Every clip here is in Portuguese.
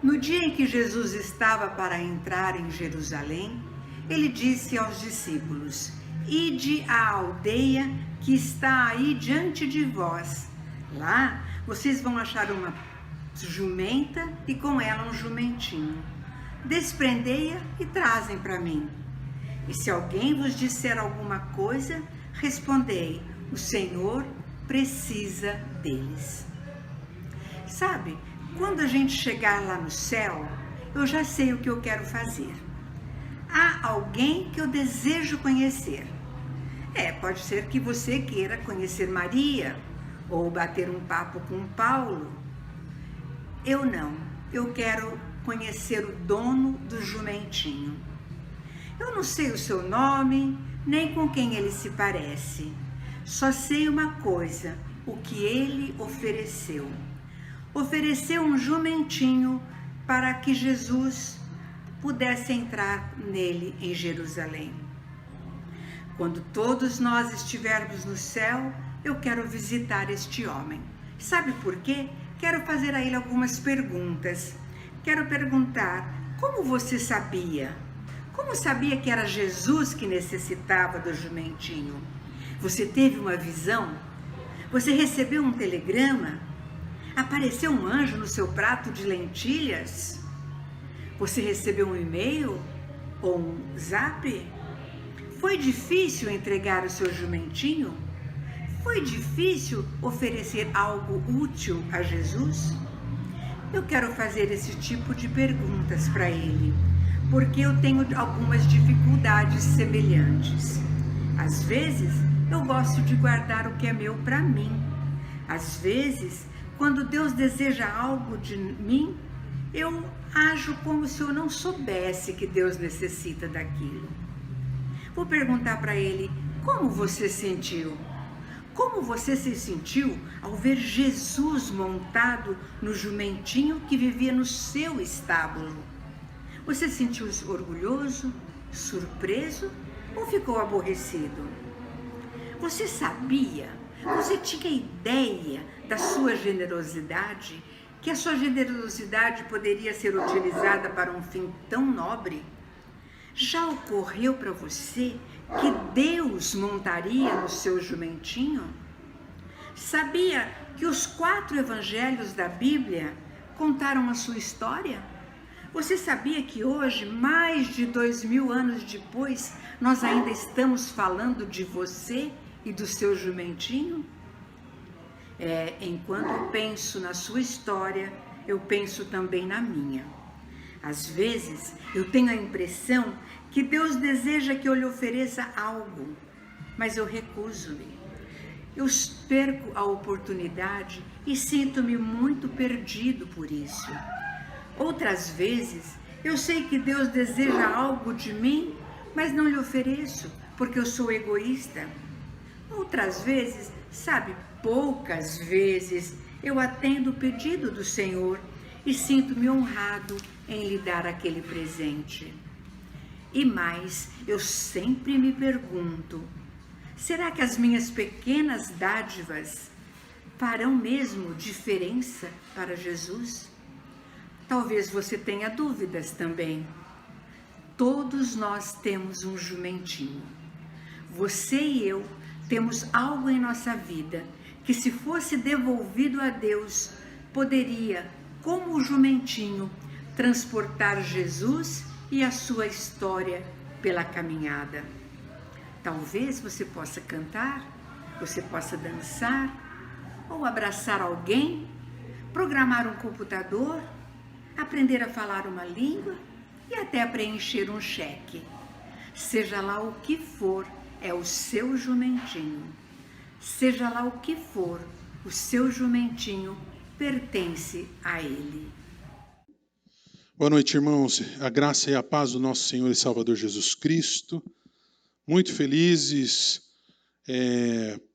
No dia em que Jesus estava para entrar em Jerusalém, ele disse aos discípulos: Ide à aldeia que está aí diante de vós. Lá vocês vão achar uma jumenta e com ela um jumentinho. Desprendei-a e trazem para mim. E se alguém vos disser alguma coisa, respondei: o Senhor precisa deles. Sabe, quando a gente chegar lá no céu, eu já sei o que eu quero fazer. Há alguém que eu desejo conhecer. Pode ser que você queira conhecer Maria ou bater um papo com Paulo. Eu não. Eu quero conhecer o dono do jumentinho. Eu não sei o seu nome, nem com quem ele se parece. Só sei uma coisa, o que ele ofereceu. Ofereceu um jumentinho para que Jesus pudesse entrar nele em Jerusalém. Quando todos nós estivermos no céu, eu quero visitar este homem. Sabe por quê? Quero fazer a ele algumas perguntas. Quero perguntar: como você sabia? Como sabia que era Jesus que necessitava do jumentinho? Você teve uma visão? Você recebeu um telegrama? Apareceu um anjo no seu prato de lentilhas? Você recebeu um e-mail ou um zap? Foi difícil entregar o seu jumentinho? Foi difícil oferecer algo útil a Jesus? Eu quero fazer esse tipo de perguntas para ele, porque eu tenho algumas dificuldades semelhantes. Às vezes, eu gosto de guardar o que é meu para mim. Às vezes, quando Deus deseja algo de mim, eu ajo como se eu não soubesse que Deus necessita daquilo. Vou perguntar para ele: como você sentiu? Como você se sentiu ao ver Jesus montado no jumentinho que vivia no seu estábulo? Você se sentiu orgulhoso, surpreso ou ficou aborrecido? Você sabia? Você tinha ideia da sua generosidade? Que a sua generosidade poderia ser utilizada para um fim tão nobre? Já ocorreu para você que Deus montaria no seu jumentinho? Sabia que os 4 evangelhos da Bíblia contaram a sua história? Você sabia que hoje, mais de 2000 anos depois, nós ainda estamos falando de você e do seu jumentinho? Enquanto eu penso na sua história, eu penso também na minha. Às vezes, eu tenho a impressão que Deus deseja que eu lhe ofereça algo, mas eu recuso-me. Eu perco a oportunidade e sinto-me muito perdido por isso. Outras vezes, eu sei que Deus deseja algo de mim, mas não lhe ofereço, porque eu sou egoísta. Outras vezes, poucas vezes, eu atendo o pedido do Senhor e sinto-me honrado em lhe dar aquele presente. E mais, eu sempre me pergunto: será que as minhas pequenas dádivas farão mesmo diferença para Jesus? Talvez você tenha dúvidas também. Todos nós temos um jumentinho. Você e eu temos algo em nossa vida que, se fosse devolvido a Deus, poderia, como o jumentinho, transportar Jesus e a sua história pela caminhada. Talvez você possa cantar, você possa dançar, ou abraçar alguém, programar um computador, aprender a falar uma língua e até preencher um cheque. Seja lá o que for, é o seu jumentinho. Seja lá o que for, o seu jumentinho pertence a ele. Boa noite, irmãos. A graça e a paz do nosso Senhor e Salvador Jesus Cristo. Muito felizes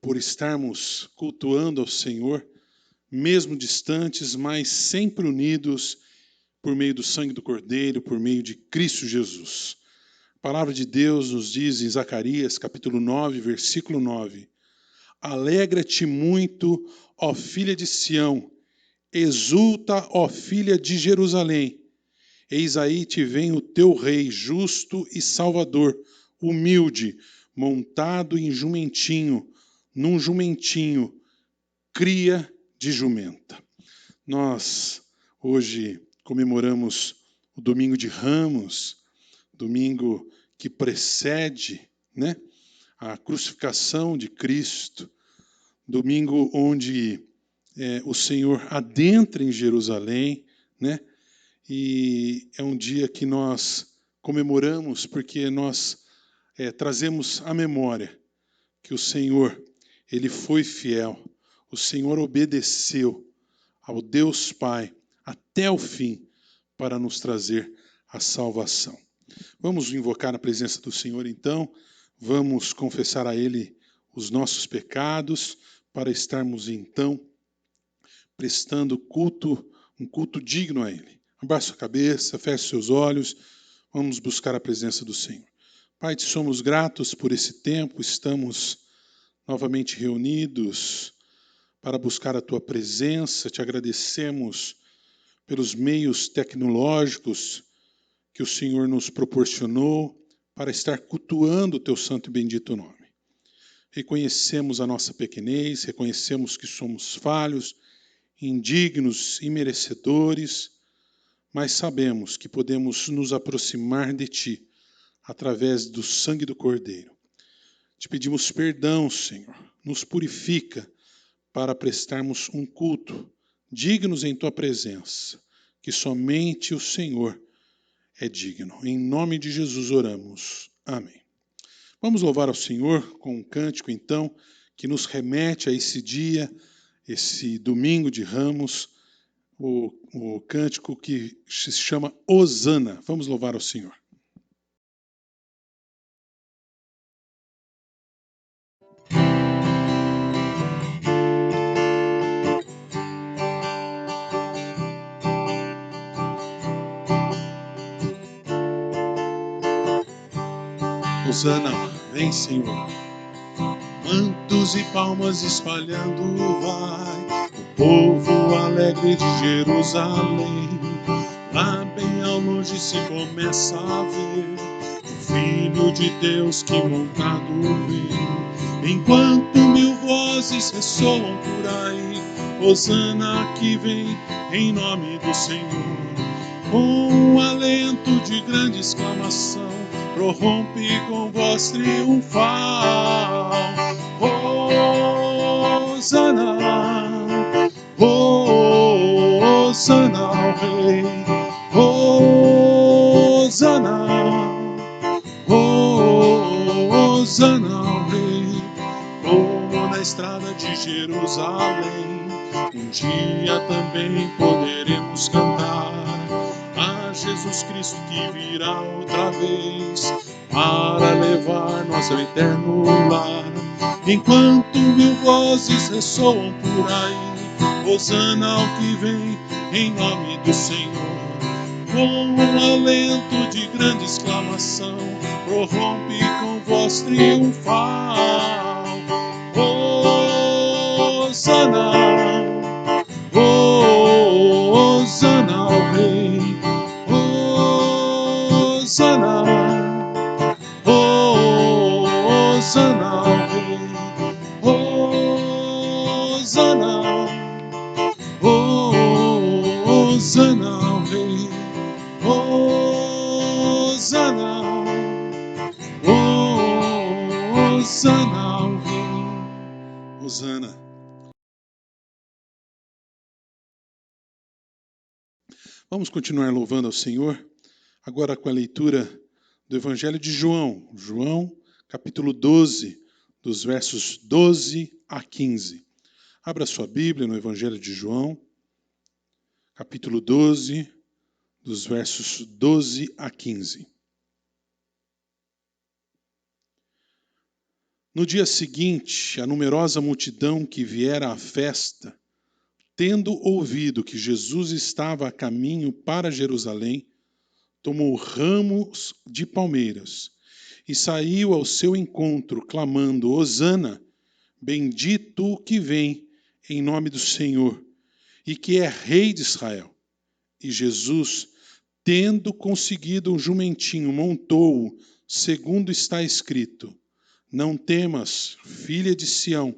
por estarmos cultuando ao Senhor, mesmo distantes, mas sempre unidos por meio do sangue do Cordeiro, por meio de Cristo Jesus. A palavra de Deus nos diz em Zacarias, capítulo 9, versículo 9: Alegra-te muito, ó filha de Sião, Exulta, ó filha de Jerusalém. Eis aí te vem o teu rei, justo e salvador, humilde, montado em jumentinho, num jumentinho, cria de jumenta. Nós hoje comemoramos o Domingo de Ramos, domingo que precede, né, a crucificação de Cristo, domingo onde o Senhor adentra em Jerusalém, né? E é um dia que nós comemoramos porque nós trazemos à memória que o Senhor, ele foi fiel, o Senhor obedeceu ao Deus Pai até o fim para nos trazer a salvação. Vamos invocar a presença do Senhor então, vamos confessar a Ele os nossos pecados para estarmos então prestando culto, um culto digno a Ele. Abaixe sua cabeça, feche seus olhos, vamos buscar a presença do Senhor. Pai, te somos gratos por esse tempo, estamos novamente reunidos para buscar a Tua presença, te agradecemos pelos meios tecnológicos que o Senhor nos proporcionou para estar cultuando o Teu santo e bendito nome. Reconhecemos a nossa pequenez, reconhecemos que somos falhos, indignos e merecedores, mas sabemos que podemos nos aproximar de Ti através do sangue do Cordeiro. Te pedimos perdão, Senhor, nos purifica para prestarmos um culto dignos em Tua presença, que somente o Senhor é digno. Em nome de Jesus oramos. Amém. Vamos louvar ao Senhor com um cântico, então, que nos remete a esse dia, esse domingo de Ramos, o cântico que se chama Hosana. Vamos louvar ao Senhor. Hosana, vem, Senhor. Mantos e palmas espalhando vai, o povo alegre de Jerusalém. Lá bem ao longe se começa a ver o Filho de Deus que montado vem. Enquanto mil vozes ressoam por aí, Hosana que vem em nome do Senhor. Com um alento de grande exclamação, prorrompe com voz triunfal. Hosana, Hosana ao Rei, Hosana, Hosana ao Rei, como na estrada de Jerusalém, um dia também poderemos cantar a Jesus Cristo que virá outra vez para levar-nos ao eterno lar. Enquanto mil vozes ressoam por aí, Hosana ao que vem em nome do Senhor. Com um alento de grande exclamação, prorrompe com voz triunfal. Hosana, Hosana ao Rei, Hosana, Hosana ao Rei, Hosana, Hosana ao Rei, Hosana, Hosana ao Rei, Hosana. Vamos continuar louvando ao Senhor, agora com a leitura do Evangelho de João. João, capítulo 12, dos versos 12 a 15. Abra sua Bíblia no Evangelho de João, capítulo 12, dos versos 12 a 15. No dia seguinte, a numerosa multidão que viera à festa, tendo ouvido que Jesus estava a caminho para Jerusalém, tomou ramos de palmeiras e saiu ao seu encontro, clamando: Hosana, bendito o que vem em nome do Senhor, e que é rei de Israel. E Jesus, tendo conseguido um jumentinho, montou-o, segundo está escrito: Não temas, filha de Sião,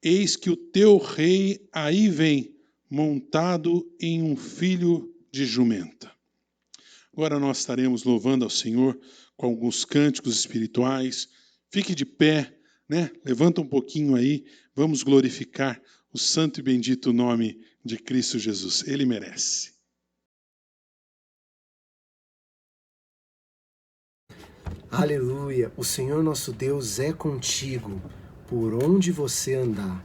eis que o teu rei aí vem, montado em um filho de jumenta. Agora nós estaremos louvando ao Senhor com alguns cânticos espirituais. Fique de pé, né? Levanta um pouquinho aí, vamos glorificar o santo e bendito nome de Cristo Jesus. Ele merece. Aleluia! O Senhor nosso Deus é contigo, por onde você andar.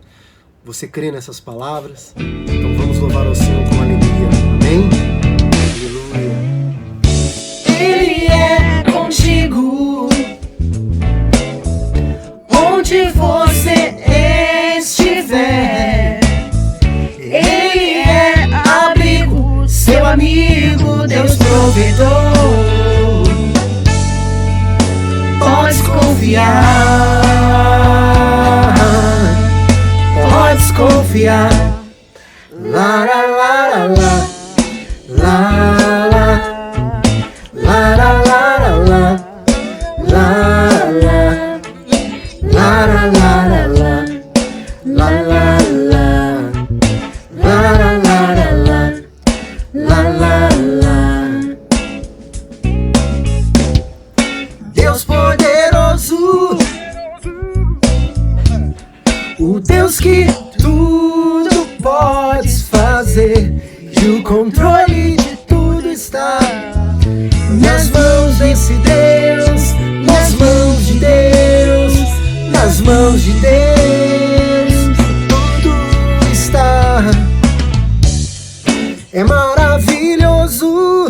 Você crê nessas palavras? Então vamos louvar ao Senhor com alegria. Amém? Aleluia! Ele é contigo, onde você estiver. Ele é abrigo, seu amigo, Deus provedor. Podes confiar, podes confiar. La la la la la, la la la la la, la la la la la la, la la la la. Deus poderoso, o Deus que tudo podes fazer, e o controle de tudo está nas mãos desse Deus, nas mãos de Deus, nas mãos de Deus, tudo está. É maravilhoso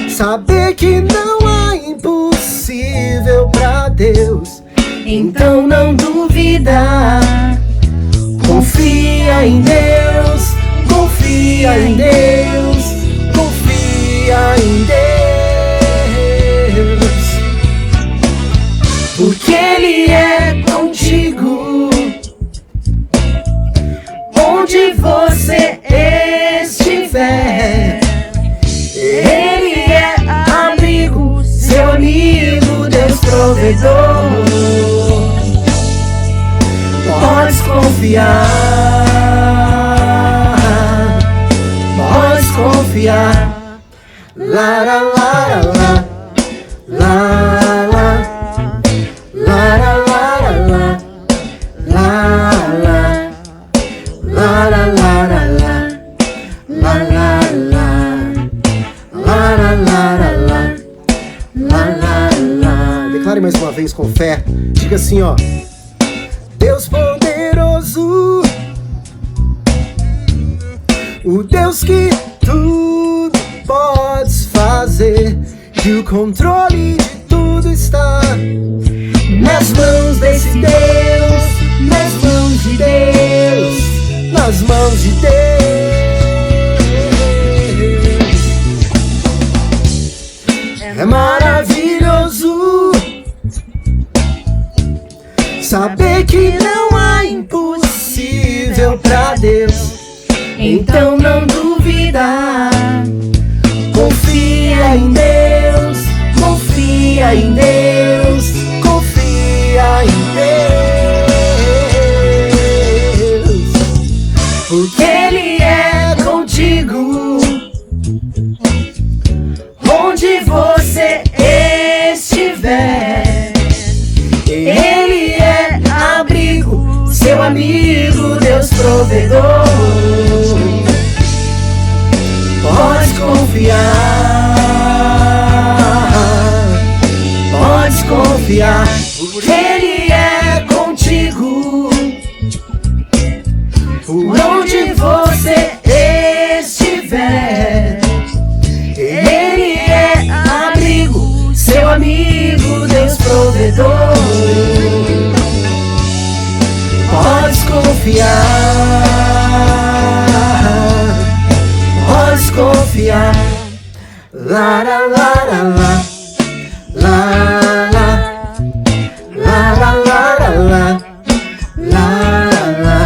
saber que não há impossível pra Deus. Então não duvida, confia em Deus, confia em Deus, confia em Deus, porque Ele é contigo, onde você estiver. Ele é abrigo, seu amigo, Deus provedor. Podes confiar, podes confiar. La la la la la, la la la la la, la la la la, la la la. Declare mais uma vez com fé. Diga assim, ó: Deus poderoso, o Deus que tudo podes fazer, e o controle de tudo está nas mãos desse Deus, nas mãos de Deus, nas mãos de Deus. É maravilhoso saber que não há impossível pra Deus. Então não duvida, confia em Deus, confia em Deus, confia em Deus, porque Ele é contigo, onde você estiver. Ele é abrigo, seu amigo, Deus provedor. Pode confiar, pode confiar, porque Ele é contigo, por onde você estiver. Ele é abrigo, seu amigo, Deus provedor. Podes confiar, podes confiar. La la la la la, la la la la la la, la la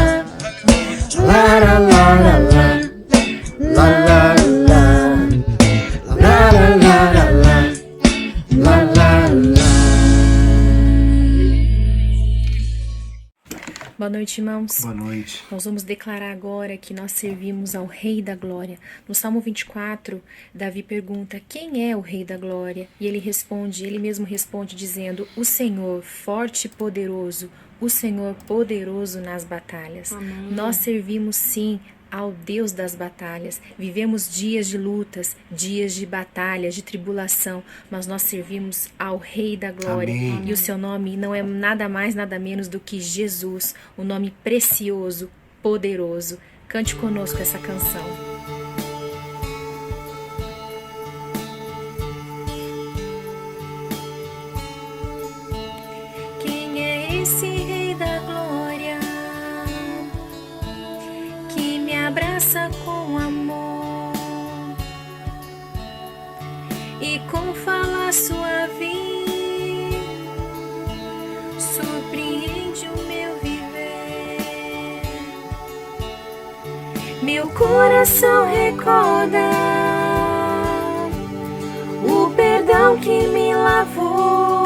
noite, irmãos. Boa noite. Nós vamos declarar agora que nós servimos ao Rei da Glória. No Salmo 24, Davi pergunta: quem é o Rei da Glória? E ele mesmo responde dizendo: o Senhor, forte e poderoso, o Senhor poderoso nas batalhas. Amém. Nós servimos sim ao Deus das batalhas. Vivemos dias de lutas, dias de batalhas, de tribulação, mas nós servimos ao Rei da Glória. Amém. E o seu nome não é nada mais, nada menos do que Jesus, o nome precioso, poderoso. Cante conosco essa canção. Quem é esse Rei da Glória que me abraça com amor e com fala suave surpreende o meu viver? Meu coração recorda o perdão que me lavou.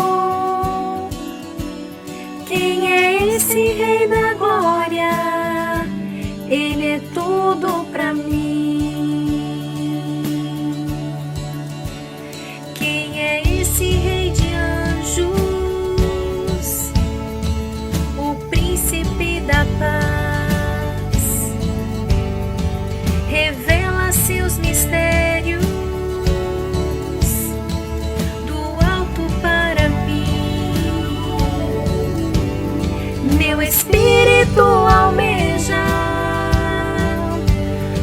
Quem é esse Rei da Glória? Ele é tudo pra mim. Quem é esse Rei de anjos? O príncipe da paz. Revela seus mistérios do alto para mim. Meu espírito almeja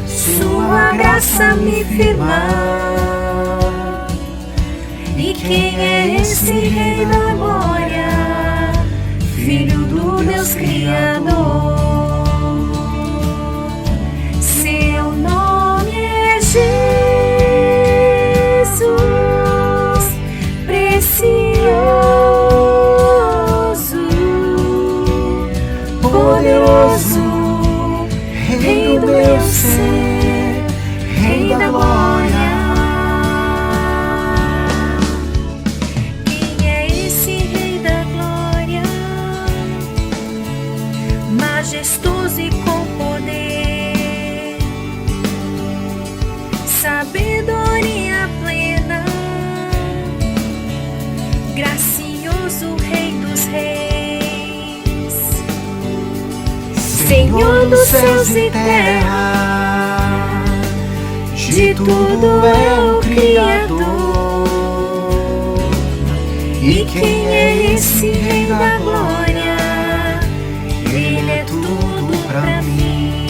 sua graça me firmar. E quem é esse Rei da Glória? Filho do Deus Criador. Seu nome é Jesus, precioso, poderoso, Rei do meu ser, Rei da Glória. Quem é esse Rei da Glória? Majestoso e com poder, sabedoria plena, gracioso Rei dos reis, Senhor dos céus e terra, de tudo é o Criador. E quem é esse Rei da Glória? Ele é tudo pra mim.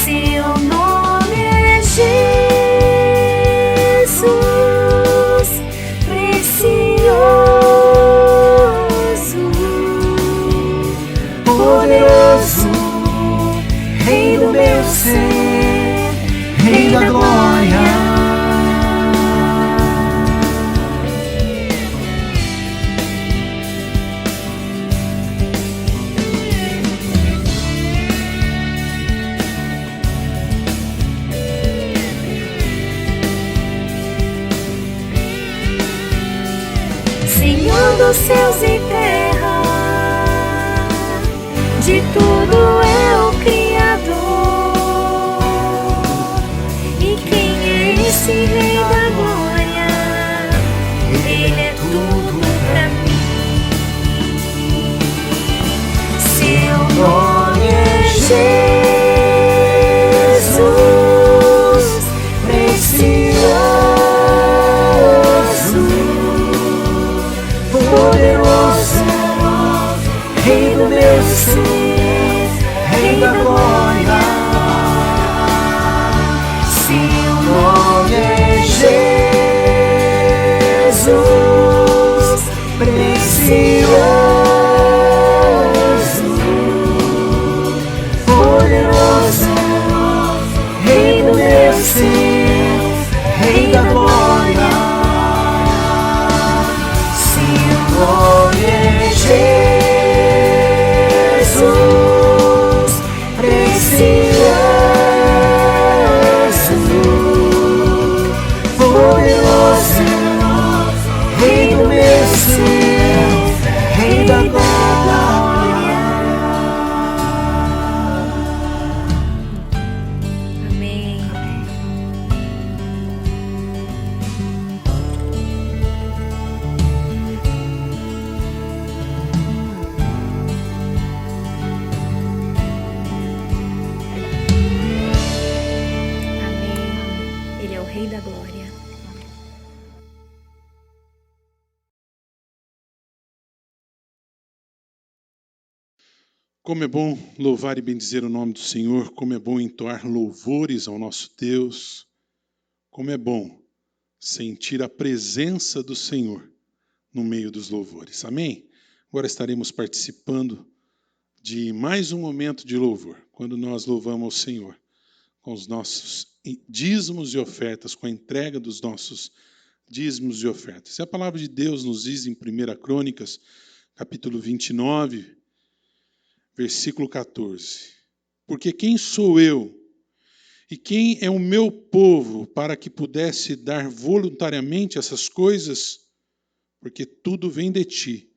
Seu nome é Jesus, precioso, poderoso, Rei do meu ser, Rei da Glória. Senhor dos céus e terra, de tudo é o Criador. E quem é esse Rei da Glória? Ele é tudo pra mim. Seu nome é Jesus, precioso, poderoso, Rei do meu ser, Rei da Glória. Seu nome é Jesus, precioso, poderoso, Rei do meu ser, Rei da Glória. Seu nome é Jesus, precioso, poderoso, Rei do meu ser, Rei da Glória. Rei da Glória. Como é bom louvar e bendizer o nome do Senhor, como é bom entoar louvores ao nosso Deus, como é bom sentir a presença do Senhor no meio dos louvores. Amém? Agora estaremos participando de mais um momento de louvor, quando nós louvamos ao Senhor com os nossos dízimos e ofertas, com a entrega dos nossos dízimos e ofertas. E a palavra de Deus nos diz em 1 Crônicas, capítulo 29, versículo 14. Porque quem sou eu e quem é o meu povo para que pudesse dar voluntariamente essas coisas? Porque tudo vem de ti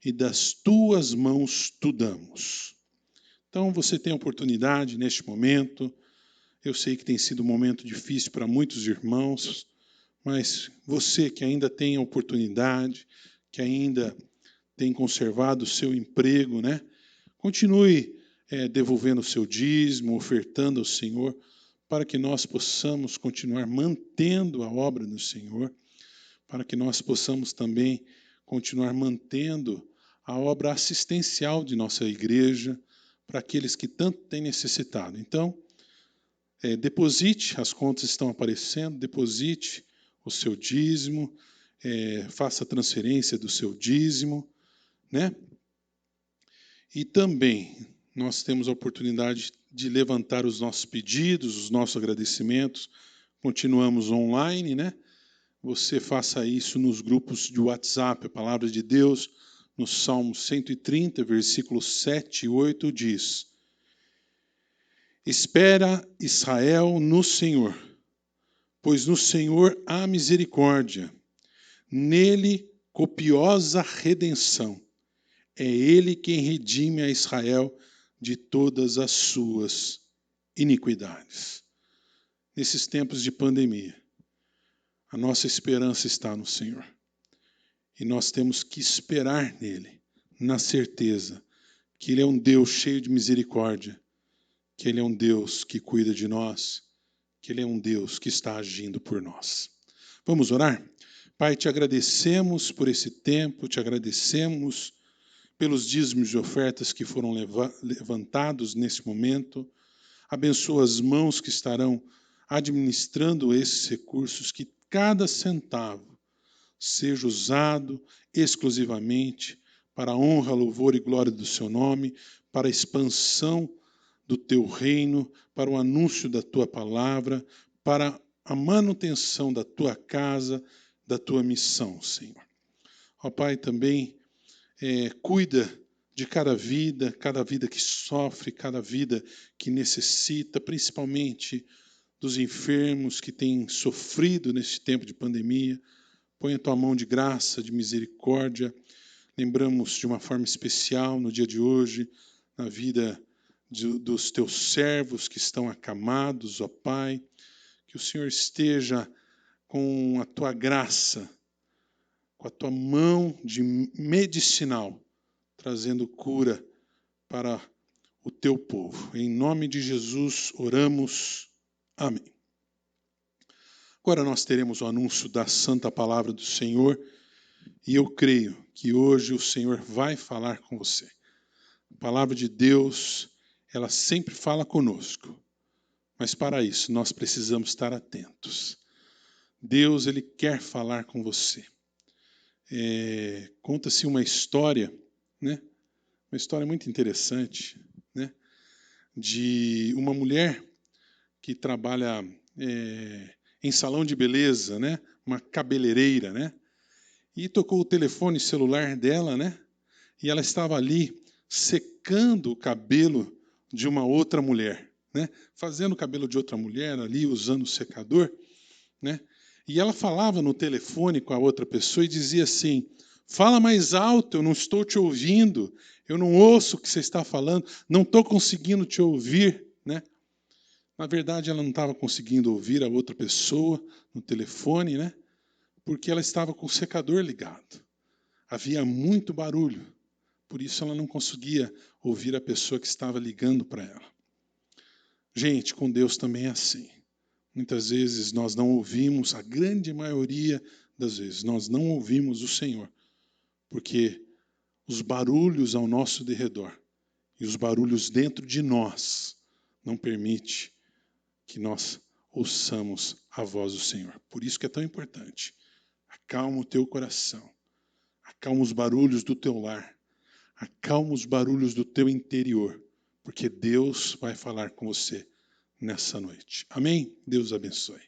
e das tuas mãos tu damos. Então você tem a oportunidade neste momento. Eu sei que tem sido um momento difícil para muitos irmãos, mas você que ainda tem a oportunidade, que ainda tem conservado o seu emprego, né? Continue devolvendo o seu dízimo, ofertando ao Senhor, para que nós possamos continuar mantendo a obra do Senhor, para que nós possamos também continuar mantendo a obra assistencial de nossa igreja, para aqueles que tanto têm necessitado. Então, deposite, as contas estão aparecendo, deposite o seu dízimo, faça a transferência do seu dízimo, né? E também nós temos a oportunidade de levantar os nossos pedidos, os nossos agradecimentos. Continuamos online, né? Você faça isso nos grupos de WhatsApp. A palavra de Deus, no Salmo 130, versículos 7 e 8, diz: Espera, Israel, no Senhor, pois no Senhor há misericórdia, nele copiosa redenção. É Ele quem redime a Israel de todas as suas iniquidades. Nesses tempos de pandemia, a nossa esperança está no Senhor. E nós temos que esperar nele, na certeza que Ele é um Deus cheio de misericórdia, que Ele é um Deus que cuida de nós, que Ele é um Deus que está agindo por nós. Vamos orar? Pai, te agradecemos por esse tempo, te agradecemos pelos dízimos e ofertas que foram levantados nesse momento. Abençoa as mãos que estarão administrando esses recursos, que cada centavo seja usado exclusivamente para a honra, louvor e glória do seu nome, para a expansão do teu reino, para o anúncio da tua palavra, para a manutenção da tua casa, da tua missão, Senhor. Ó Pai, também cuida de cada vida que sofre, cada vida que necessita, principalmente dos enfermos que têm sofrido nesse tempo de pandemia. Põe a tua mão de graça, de misericórdia. Lembramos de uma forma especial no dia de hoje, na vida dos teus servos que estão acamados, ó Pai, que o Senhor esteja com a tua graça, com a tua mão de medicinal, trazendo cura para o teu povo. Em nome de Jesus oramos. Amém. Agora nós teremos o anúncio da santa palavra do Senhor, e eu creio que hoje o Senhor vai falar com você. A palavra de Deus, ela sempre fala conosco, mas para isso nós precisamos estar atentos. Deus, Ele quer falar com você. Conta-se uma história, né? Uma história muito interessante, né? De uma mulher que trabalha em salão de beleza, né? Uma cabeleireira, né? E tocou o telefone celular dela, né? E ela estava ali secando o cabelo de uma outra mulher, né? Fazendo o cabelo de outra mulher ali, usando o secador, né? E ela falava no telefone com a outra pessoa e dizia assim: fala mais alto, eu não estou te ouvindo, eu não ouço o que você está falando, não estou conseguindo te ouvir, né? Na verdade, ela não estava conseguindo ouvir a outra pessoa no telefone, né? Porque ela estava com o secador ligado. Havia muito barulho, por isso ela não conseguia ouvir a pessoa que estava ligando para ela. Gente, com Deus também é assim. Muitas vezes nós não ouvimos, a grande maioria das vezes, nós não ouvimos o Senhor, porque os barulhos ao nosso derredor e os barulhos dentro de nós não permitem que nós ouçamos a voz do Senhor. Por isso que é tão importante. Acalma o teu coração, acalma os barulhos do teu lar, acalma os barulhos do teu interior, porque Deus vai falar com você nessa noite. Amém? Deus abençoe.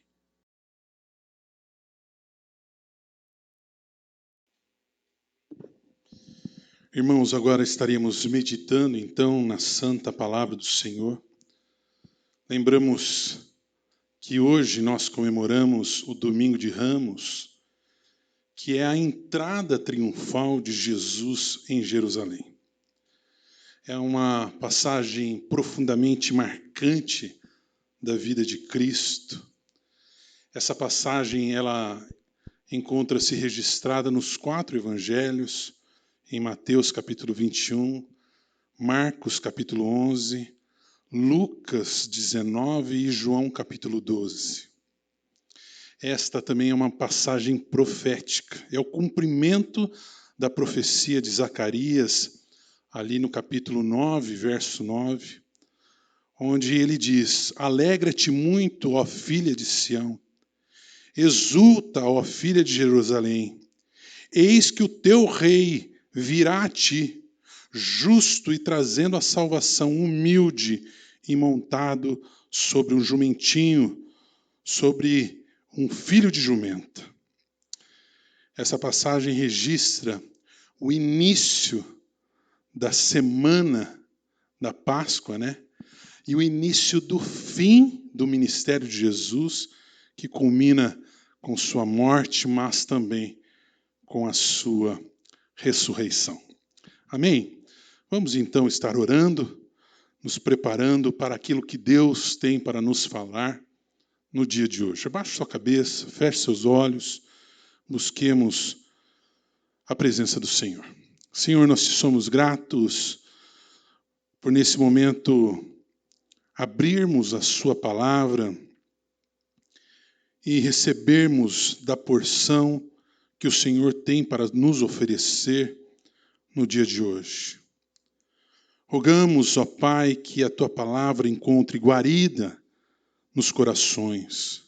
Irmãos, agora estaremos meditando então na santa palavra do Senhor. Lembramos que hoje nós comemoramos o Domingo de Ramos, que é a entrada triunfal de Jesus em Jerusalém. É uma passagem profundamente marcante da vida de Cristo. Essa passagem ela encontra-se registrada nos 4 evangelhos, em Mateus capítulo 21, Marcos capítulo 11, Lucas 19 e João capítulo 12. Esta também é uma passagem profética, é o cumprimento da profecia de Zacarias, ali no capítulo 9, verso 9, onde ele diz: Alegra-te muito, ó filha de Sião, exulta, ó filha de Jerusalém, eis que o teu rei virá a ti, justo e trazendo a salvação, humilde e montado sobre um jumentinho, sobre um filho de jumenta. Essa passagem registra o início da semana da Páscoa, né? E o início do fim do ministério de Jesus, que culmina com sua morte, mas também com a sua ressurreição. Amém? Vamos então estar orando, nos preparando para aquilo que Deus tem para nos falar no dia de hoje. Abaixe sua cabeça, feche seus olhos, busquemos a presença do Senhor. Senhor, nós te somos gratos por nesse momento abrirmos a sua palavra e recebermos da porção que o Senhor tem para nos oferecer no dia de hoje. Rogamos, ó Pai, que a tua palavra encontre guarida nos corações.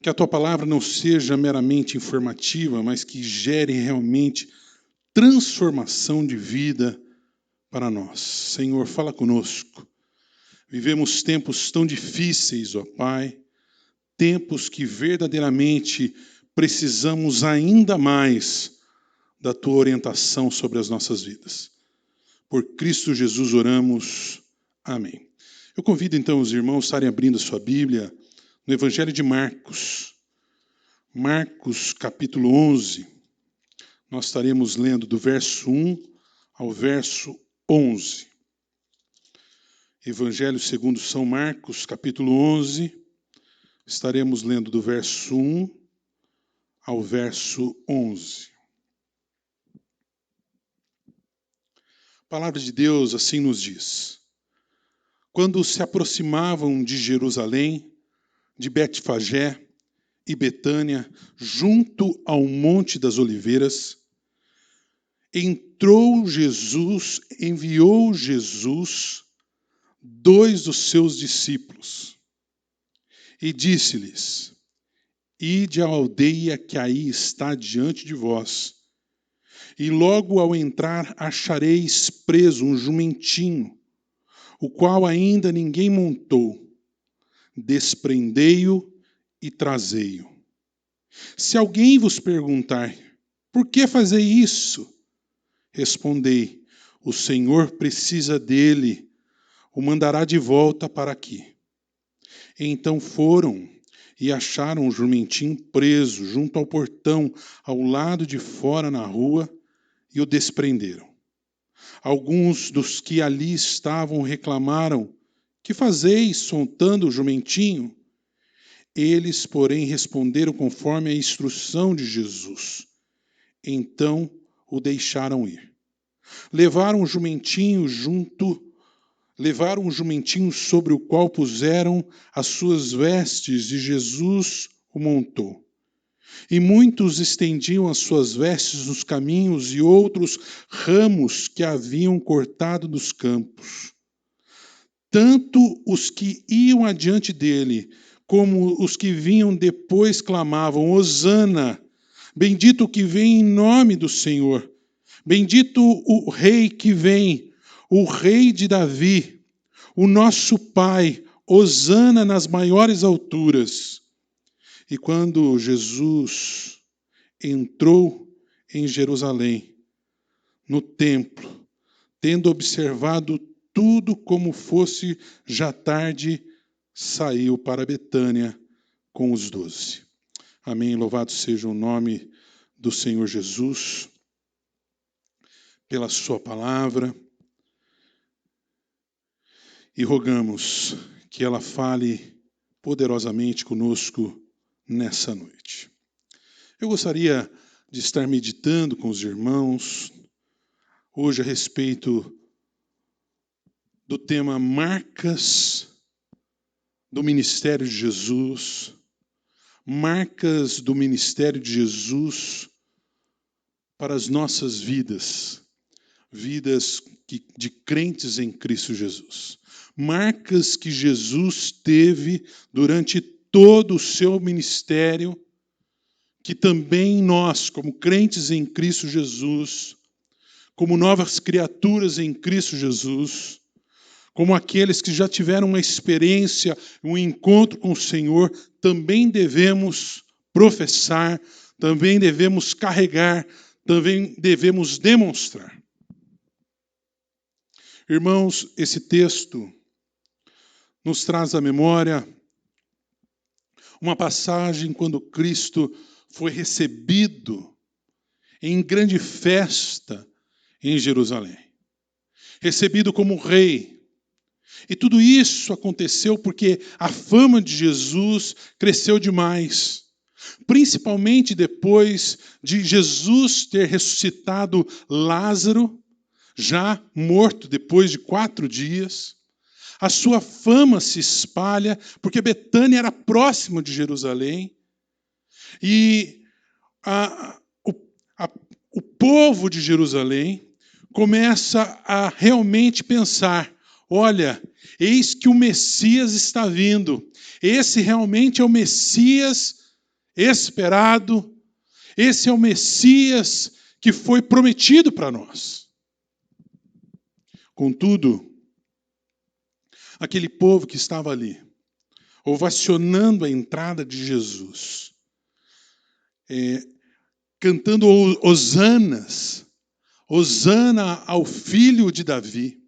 Que a tua palavra não seja meramente informativa, mas que gere realmente transformação de vida para nós. Senhor, fala conosco. Vivemos tempos tão difíceis, ó Pai, tempos que verdadeiramente precisamos ainda mais da tua orientação sobre as nossas vidas. Por Cristo Jesus oramos. Amém. Eu convido então os irmãos a estarem abrindo a sua Bíblia no Evangelho de Marcos. Marcos capítulo 11. Nós estaremos lendo do verso 1 ao verso 11. Evangelho segundo São Marcos, capítulo 11. Estaremos lendo do verso 1 ao verso 11. A palavra de Deus assim nos diz: Quando se aproximavam de Jerusalém, de Betfagé e Betânia, junto ao Monte das Oliveiras, enviou Jesus 2 dos seus discípulos e disse-lhes: Ide à aldeia que aí está diante de vós, e logo ao entrar achareis preso um jumentinho, o qual ainda ninguém montou. Desprendei-o e trazei-o. Se alguém vos perguntar: Por que fazei isso? Respondei: O Senhor precisa dele, o mandará de volta para aqui. Então foram e acharam o jumentinho preso junto ao portão, ao lado de fora na rua, e o desprenderam. Alguns dos que ali estavam reclamaram: Que fazeis soltando o jumentinho? Eles, porém, responderam conforme a instrução de Jesus. Então o deixaram ir. Levaram o jumentinho junto levaram um jumentinho sobre o qual puseram as suas vestes, e Jesus o montou. E muitos estendiam as suas vestes nos caminhos, e outros ramos que haviam cortado dos campos. Tanto os que iam adiante dele, como os que vinham depois, clamavam: Hosana, bendito o que vem em nome do Senhor, bendito o Rei que vem, o Rei de Davi, o nosso Pai, Hosana nas maiores alturas. E quando Jesus entrou em Jerusalém, no templo, tendo observado tudo como fosse já tarde, saiu para Betânia com os 12. Amém. Louvado seja o nome do Senhor Jesus, pela sua palavra, e rogamos que ela fale poderosamente conosco nessa noite. Eu gostaria de estar meditando com os irmãos hoje a respeito do tema marcas do ministério de Jesus, marcas do ministério de Jesus para as nossas vidas, vidas de crentes em Cristo Jesus. Marcas que Jesus teve durante todo o seu ministério, que também nós, como crentes em Cristo Jesus, como novas criaturas em Cristo Jesus, como aqueles que já tiveram uma experiência, um encontro com o Senhor, também devemos professar, também devemos carregar, também devemos demonstrar. Irmãos, esse texto nos traz à memória uma passagem quando Cristo foi recebido em grande festa em Jerusalém. Recebido como rei. E tudo isso aconteceu porque a fama de Jesus cresceu demais. Principalmente depois de Jesus ter ressuscitado Lázaro, já morto depois de 4 dias. A sua fama se espalha, porque Betânia era próximo de Jerusalém. E o povo de Jerusalém começa a realmente pensar: olha, eis que o Messias está vindo. Esse realmente é o Messias esperado. Esse é o Messias que foi prometido para nós. Contudo, aquele povo que estava ali, ovacionando a entrada de Jesus, cantando hosanas, hosana ao filho de Davi.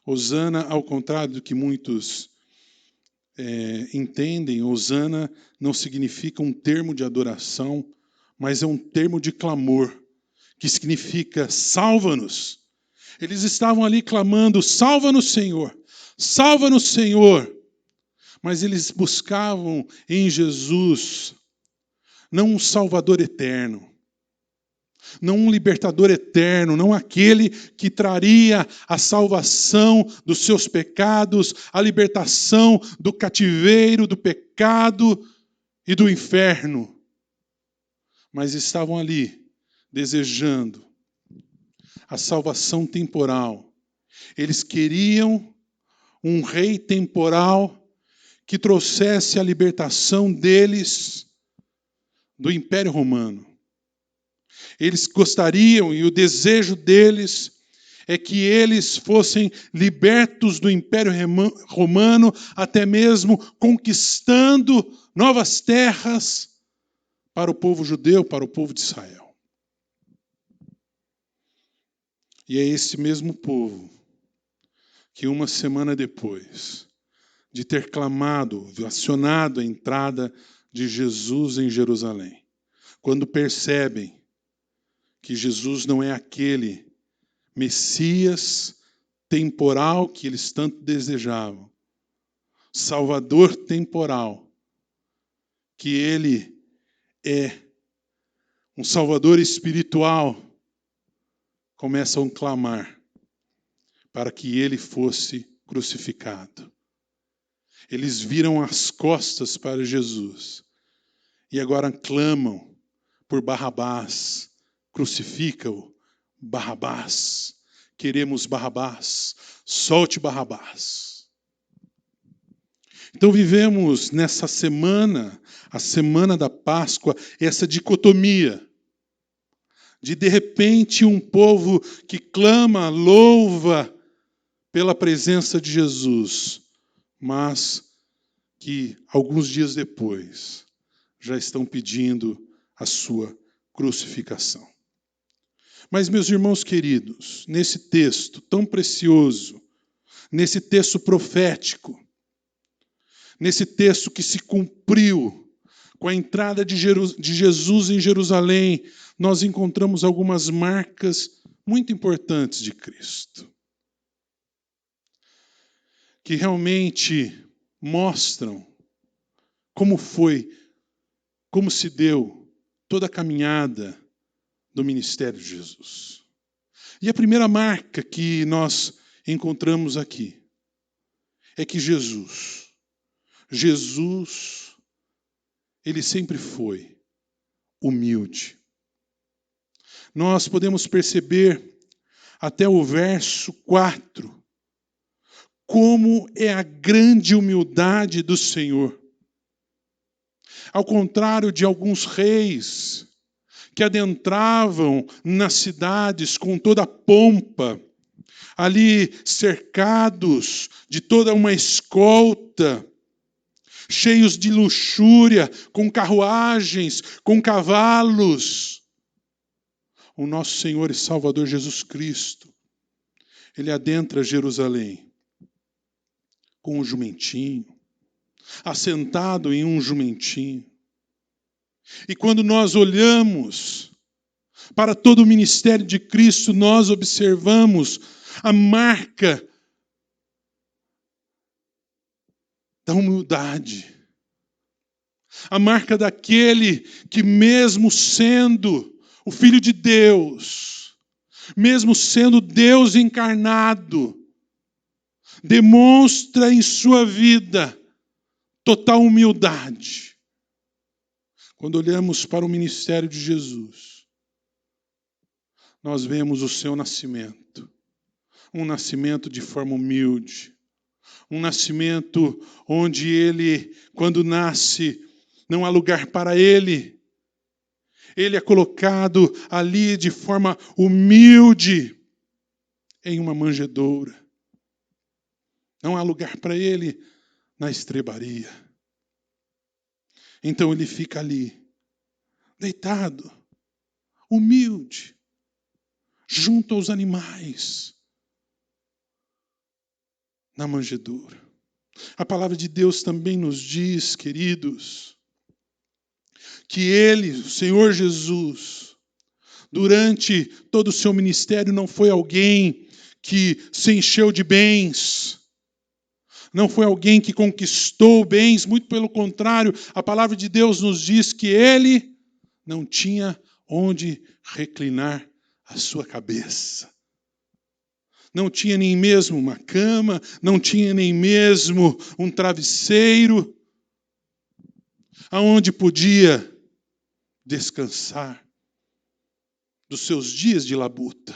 Hosana, ao contrário do que muitos entendem, hosana não significa um termo de adoração, mas é um termo de clamor, que significa salva-nos. Eles estavam ali clamando: salva-nos, Senhor, salva-nos, Senhor. Mas eles buscavam em Jesus não um Salvador eterno, não um libertador eterno, não aquele que traria a salvação dos seus pecados, a libertação do cativeiro, do pecado e do inferno. Mas estavam ali desejando a salvação temporal. Eles queriam um rei temporal que trouxesse a libertação deles do Império Romano. Eles gostariam, e o desejo deles é que eles fossem libertos do Império Romano, até mesmo conquistando novas terras para o povo judeu, para o povo de Israel. E é esse mesmo povo que uma semana depois de ter clamado, acionado a entrada de Jesus em Jerusalém, quando percebem que Jesus não é aquele Messias temporal que eles tanto desejavam, Salvador temporal, que ele é um Salvador espiritual, começam a clamar para que ele fosse crucificado. Eles viram as costas para Jesus e agora clamam por Barrabás. Crucifica-o, Barrabás. Queremos Barrabás. Solte Barrabás. Então vivemos nessa semana, a semana da Páscoa, essa dicotomia de repente um povo que clama, louva pela presença de Jesus, mas que alguns dias depois já estão pedindo a sua crucificação. Mas, meus irmãos queridos, nesse texto tão precioso, nesse texto profético, nesse texto que se cumpriu com a entrada de Jesus em Jerusalém, nós encontramos algumas marcas muito importantes de Cristo, que realmente mostram como se deu toda a caminhada do ministério de Jesus. E a primeira marca que nós encontramos aqui é que Jesus, ele sempre foi humilde. Nós podemos perceber até o verso 4, como é a grande humildade do Senhor. Ao contrário de alguns reis que adentravam nas cidades com toda a pompa, ali cercados de toda uma escolta, cheios de luxúria, com carruagens, com cavalos. O nosso Senhor e Salvador Jesus Cristo, ele adentra Jerusalém com um jumentinho, assentado em um jumentinho. E quando nós olhamos para todo o ministério de Cristo, nós observamos a marca da humildade, a marca daquele que, mesmo sendo o Filho de Deus, mesmo sendo Deus encarnado, demonstra em sua vida total humildade. Quando olhamos para o ministério de Jesus, nós vemos o seu nascimento, um nascimento de forma humilde, um nascimento onde ele, quando nasce, não há lugar para ele. Ele é colocado ali de forma humilde em uma manjedoura. Não há lugar para ele na estrebaria. Então ele fica ali, deitado, humilde, junto aos animais, na manjedoura. A palavra de Deus também nos diz, queridos, que ele, o Senhor Jesus, durante todo o seu ministério, não foi alguém que se encheu de bens, não foi alguém que conquistou bens, muito pelo contrário, a palavra de Deus nos diz que ele não tinha onde reclinar a sua cabeça. Não tinha nem mesmo uma cama, não tinha nem mesmo um travesseiro, aonde podia descansar dos seus dias de labuta.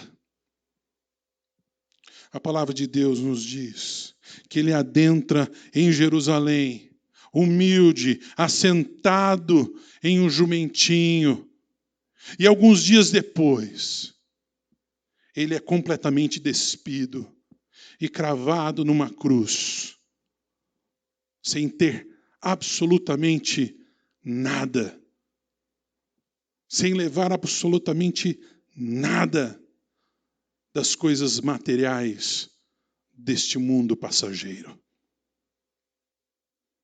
A palavra de Deus nos diz que ele adentra em Jerusalém, humilde, assentado em um jumentinho. E alguns dias depois, ele é completamente despido e cravado numa cruz, sem ter absolutamente nada, sem levar absolutamente nada das coisas materiais deste mundo passageiro.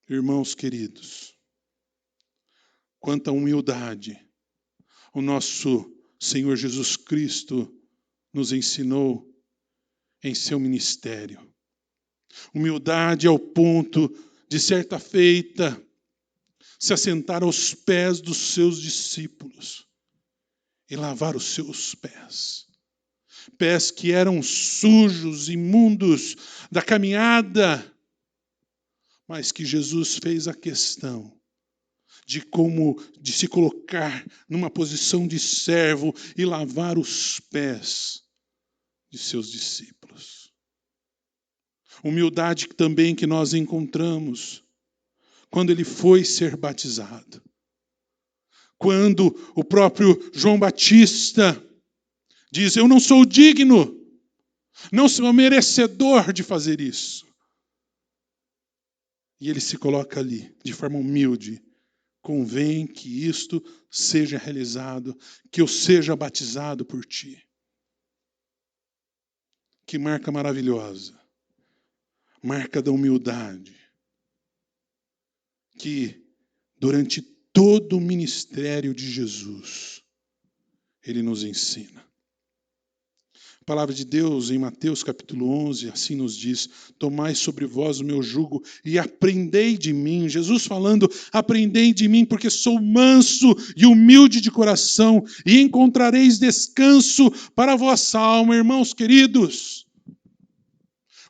Irmãos queridos, quanta humildade o nosso Senhor Jesus Cristo nos ensinou em seu ministério. Humildade ao ponto de, certa feita, se assentar aos pés dos seus discípulos e lavar os seus pés. pés que eram sujos, imundos da caminhada, mas que Jesus fez a questão de se colocar numa posição de servo e lavar os pés de seus discípulos. Humildade também que nós encontramos quando ele foi ser batizado. Quando o próprio João Batista diz: eu não sou digno, não sou merecedor de fazer isso. E ele se coloca ali, de forma humilde. Convém que isto seja realizado, que eu seja batizado por ti. Que marca maravilhosa. Marca da humildade. Que durante todo o ministério de Jesus, ele nos ensina. A palavra de Deus em Mateus capítulo 11, assim nos diz: tomai sobre vós o meu jugo e aprendei de mim. Jesus falando: aprendei de mim, porque sou manso e humilde de coração, e encontrareis descanso para a vossa alma. Irmãos queridos,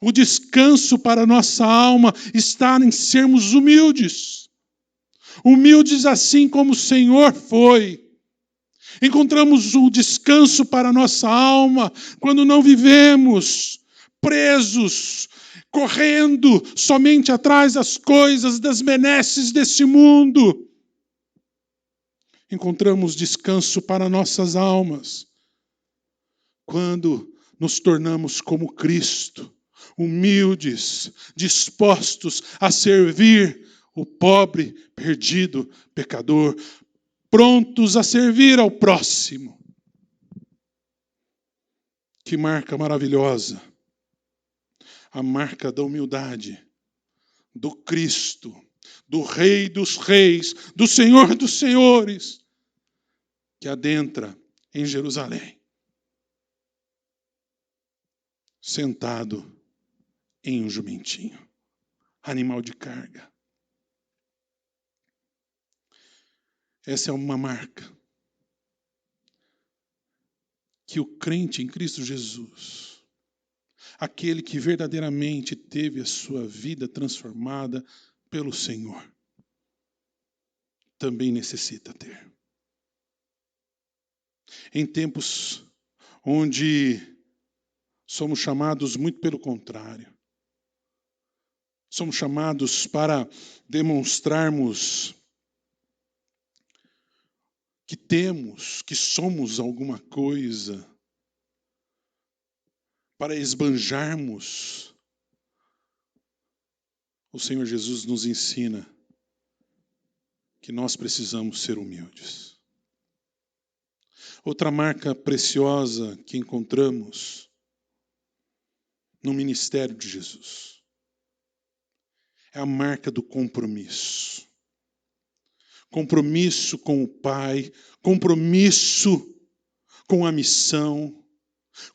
o descanso para a nossa alma está em sermos humildes. Humildes assim como o Senhor foi. Encontramos o descanso para a nossa alma quando não vivemos presos, correndo somente atrás das coisas, das benesses deste mundo. Encontramos descanso para nossas almas quando nos tornamos como Cristo, humildes, dispostos a servir o pobre, perdido, pecador, prontos a servir ao próximo. Que marca maravilhosa. A marca da humildade, do Cristo, do Rei dos Reis, do Senhor dos Senhores, que adentra em Jerusalém, sentado em um jumentinho, animal de carga. Essa é uma marca que o crente em Cristo Jesus, aquele que verdadeiramente teve a sua vida transformada pelo Senhor, também necessita ter. Em tempos onde somos chamados muito pelo contrário, somos chamados para demonstrarmos que temos, que somos alguma coisa, para esbanjarmos, o Senhor Jesus nos ensina que nós precisamos ser humildes. Outra marca preciosa que encontramos no ministério de Jesus é a marca do compromisso. Compromisso com o Pai, compromisso com a missão,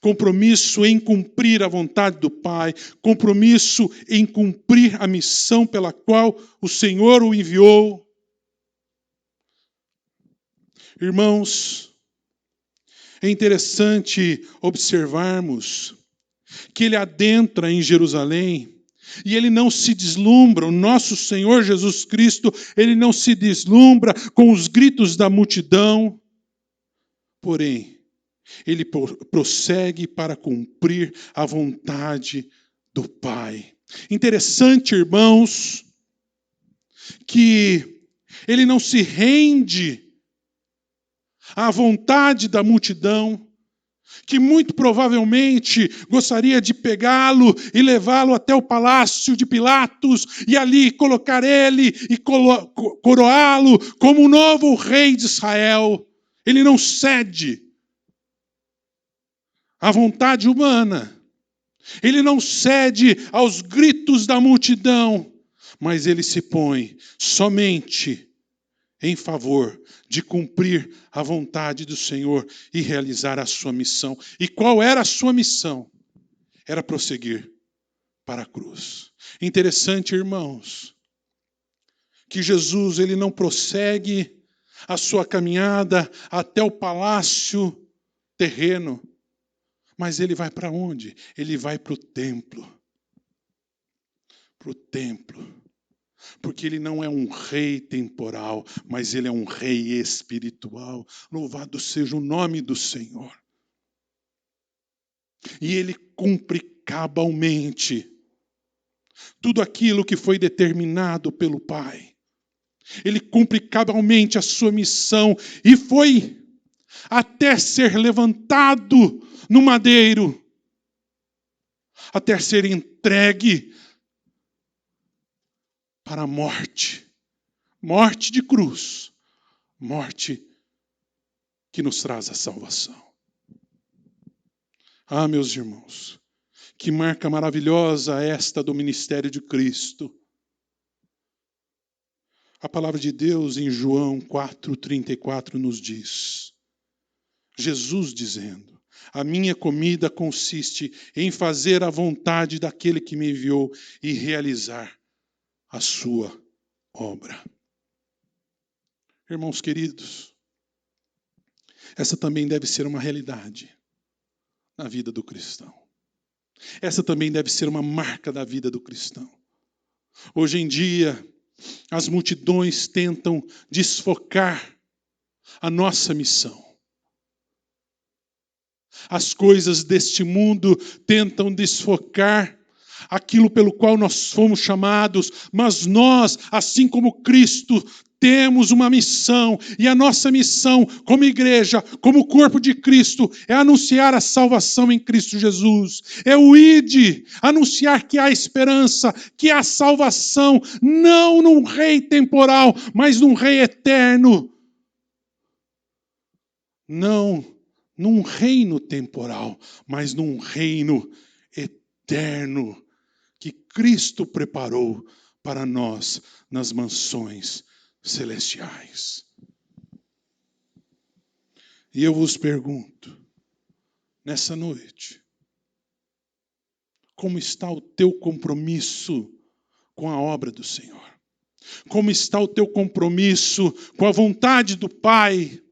compromisso em cumprir a vontade do Pai, compromisso em cumprir a missão pela qual o Senhor o enviou. Irmãos, é interessante observarmos que ele adentra em Jerusalém e ele não se deslumbra, o nosso Senhor Jesus Cristo, ele não se deslumbra com os gritos da multidão, porém, ele prossegue para cumprir a vontade do Pai. Interessante, irmãos, que ele não se rende à vontade da multidão, que muito provavelmente gostaria de pegá-lo e levá-lo até o palácio de Pilatos e ali colocar ele e coroá-lo como o novo rei de Israel. Ele não cede à vontade humana, ele não cede aos gritos da multidão, mas ele se põe somente em favor de cumprir a vontade do Senhor e realizar a sua missão. E qual era a sua missão? Era prosseguir para a cruz. Interessante, irmãos, que Jesus ele não prossegue a sua caminhada até o palácio terreno, Mas ele vai para onde? Ele vai para o templo. Para o templo. Porque ele não é um rei temporal, mas ele é um rei espiritual. Louvado seja o nome do Senhor. E ele cumpre cabalmente tudo aquilo que foi determinado pelo Pai. Ele cumpre cabalmente a sua missão e foi até ser levantado no madeiro, até ser entregue para a morte. Morte de cruz. Morte que nos traz a salvação. Ah, meus irmãos, que marca maravilhosa esta do ministério de Cristo. A palavra de Deus em João 4,34 nos diz, Jesus dizendo, a minha comida consiste em fazer a vontade daquele que me enviou e realizar a sua obra. Irmãos queridos, essa também deve ser uma realidade na vida do cristão. Essa também deve ser uma marca da vida do cristão. Hoje em dia, as multidões tentam desfocar a nossa missão. As coisas deste mundo tentam desfocar aquilo pelo qual nós fomos chamados, mas nós, assim como Cristo, temos uma missão, e a nossa missão como igreja, como corpo de Cristo, é anunciar a salvação em Cristo Jesus. É o ide, anunciar que há esperança, que há salvação, não num rei temporal, mas num rei eterno. Não num reino temporal, mas num reino eterno que Cristo preparou para nós nas mansões celestiais. E eu vos pergunto, nessa noite, como está o teu compromisso com a obra do Senhor? Como está o teu compromisso com a vontade do Pai?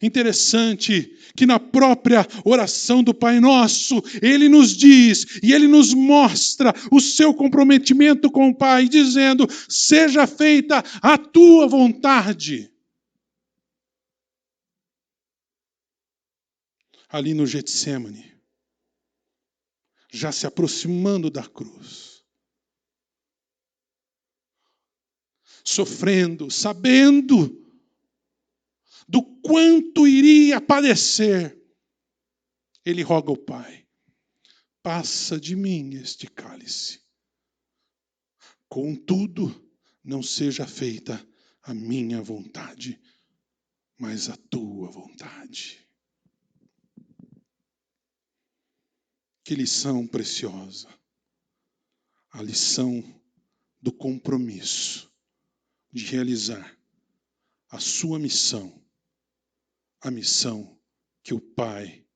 Interessante que na própria oração do Pai Nosso, Ele nos diz e Ele nos mostra o seu comprometimento com o Pai, dizendo, seja feita a tua vontade. Ali no Getsêmani, já se aproximando da cruz, sofrendo, sabendo do quanto iria padecer, ele roga ao Pai, passa de mim este cálice. Contudo, não seja feita a minha vontade, mas a tua vontade. Que lição preciosa. A lição do compromisso de realizar a sua missão, a missão que o Pai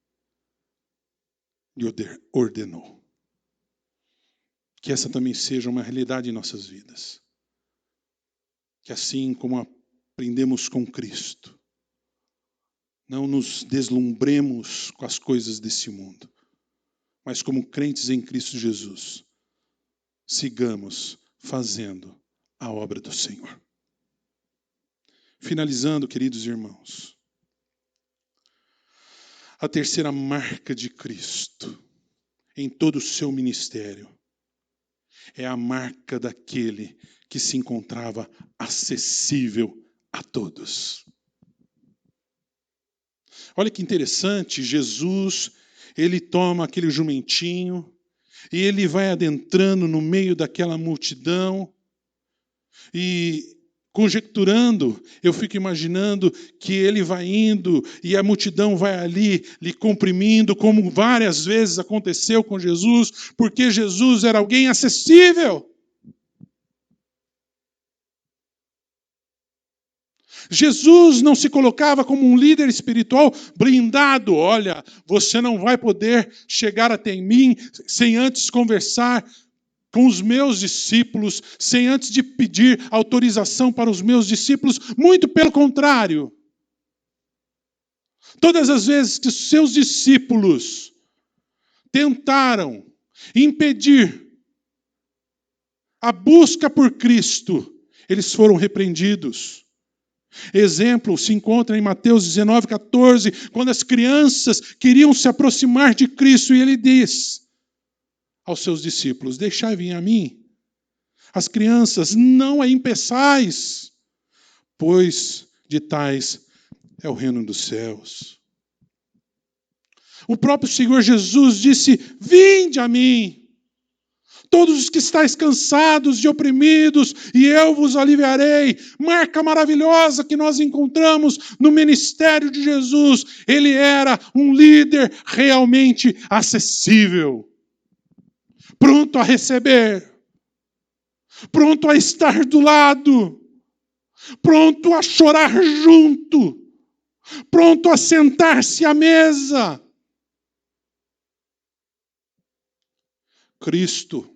lhe ordenou. Que essa também seja uma realidade em nossas vidas. Que assim como aprendemos com Cristo, não nos deslumbremos com as coisas desse mundo, mas como crentes em Cristo Jesus, sigamos fazendo a obra do Senhor. Finalizando, queridos irmãos, a terceira marca de Cristo em todo o seu ministério é a marca daquele que se encontrava acessível a todos. Olha que interessante, Jesus, ele toma aquele jumentinho e ele vai adentrando no meio daquela multidão e conjecturando, eu fico imaginando que ele vai indo e a multidão vai ali lhe comprimindo, como várias vezes aconteceu com Jesus, porque Jesus era alguém acessível. Jesus não se colocava como um líder espiritual blindado. Olha, você não vai poder chegar até mim sem antes conversar com os meus discípulos, sem antes de pedir autorização para os meus discípulos. Muito pelo contrário. Todas as vezes que os seus discípulos tentaram impedir a busca por Cristo, eles foram repreendidos. Exemplo se encontra em Mateus 19:14, quando as crianças queriam se aproximar de Cristo, e ele diz aos seus discípulos: deixai vir a mim as crianças, não a impeçais, pois de tais é o reino dos céus. O próprio Senhor Jesus disse: vinde a mim, todos os que estáis cansados e oprimidos, e eu vos aliviarei. Marca maravilhosa que nós encontramos no ministério de Jesus. Ele era um líder realmente acessível, pronto a receber, pronto a estar do lado, pronto a chorar junto, pronto a sentar-se à mesa. Cristo,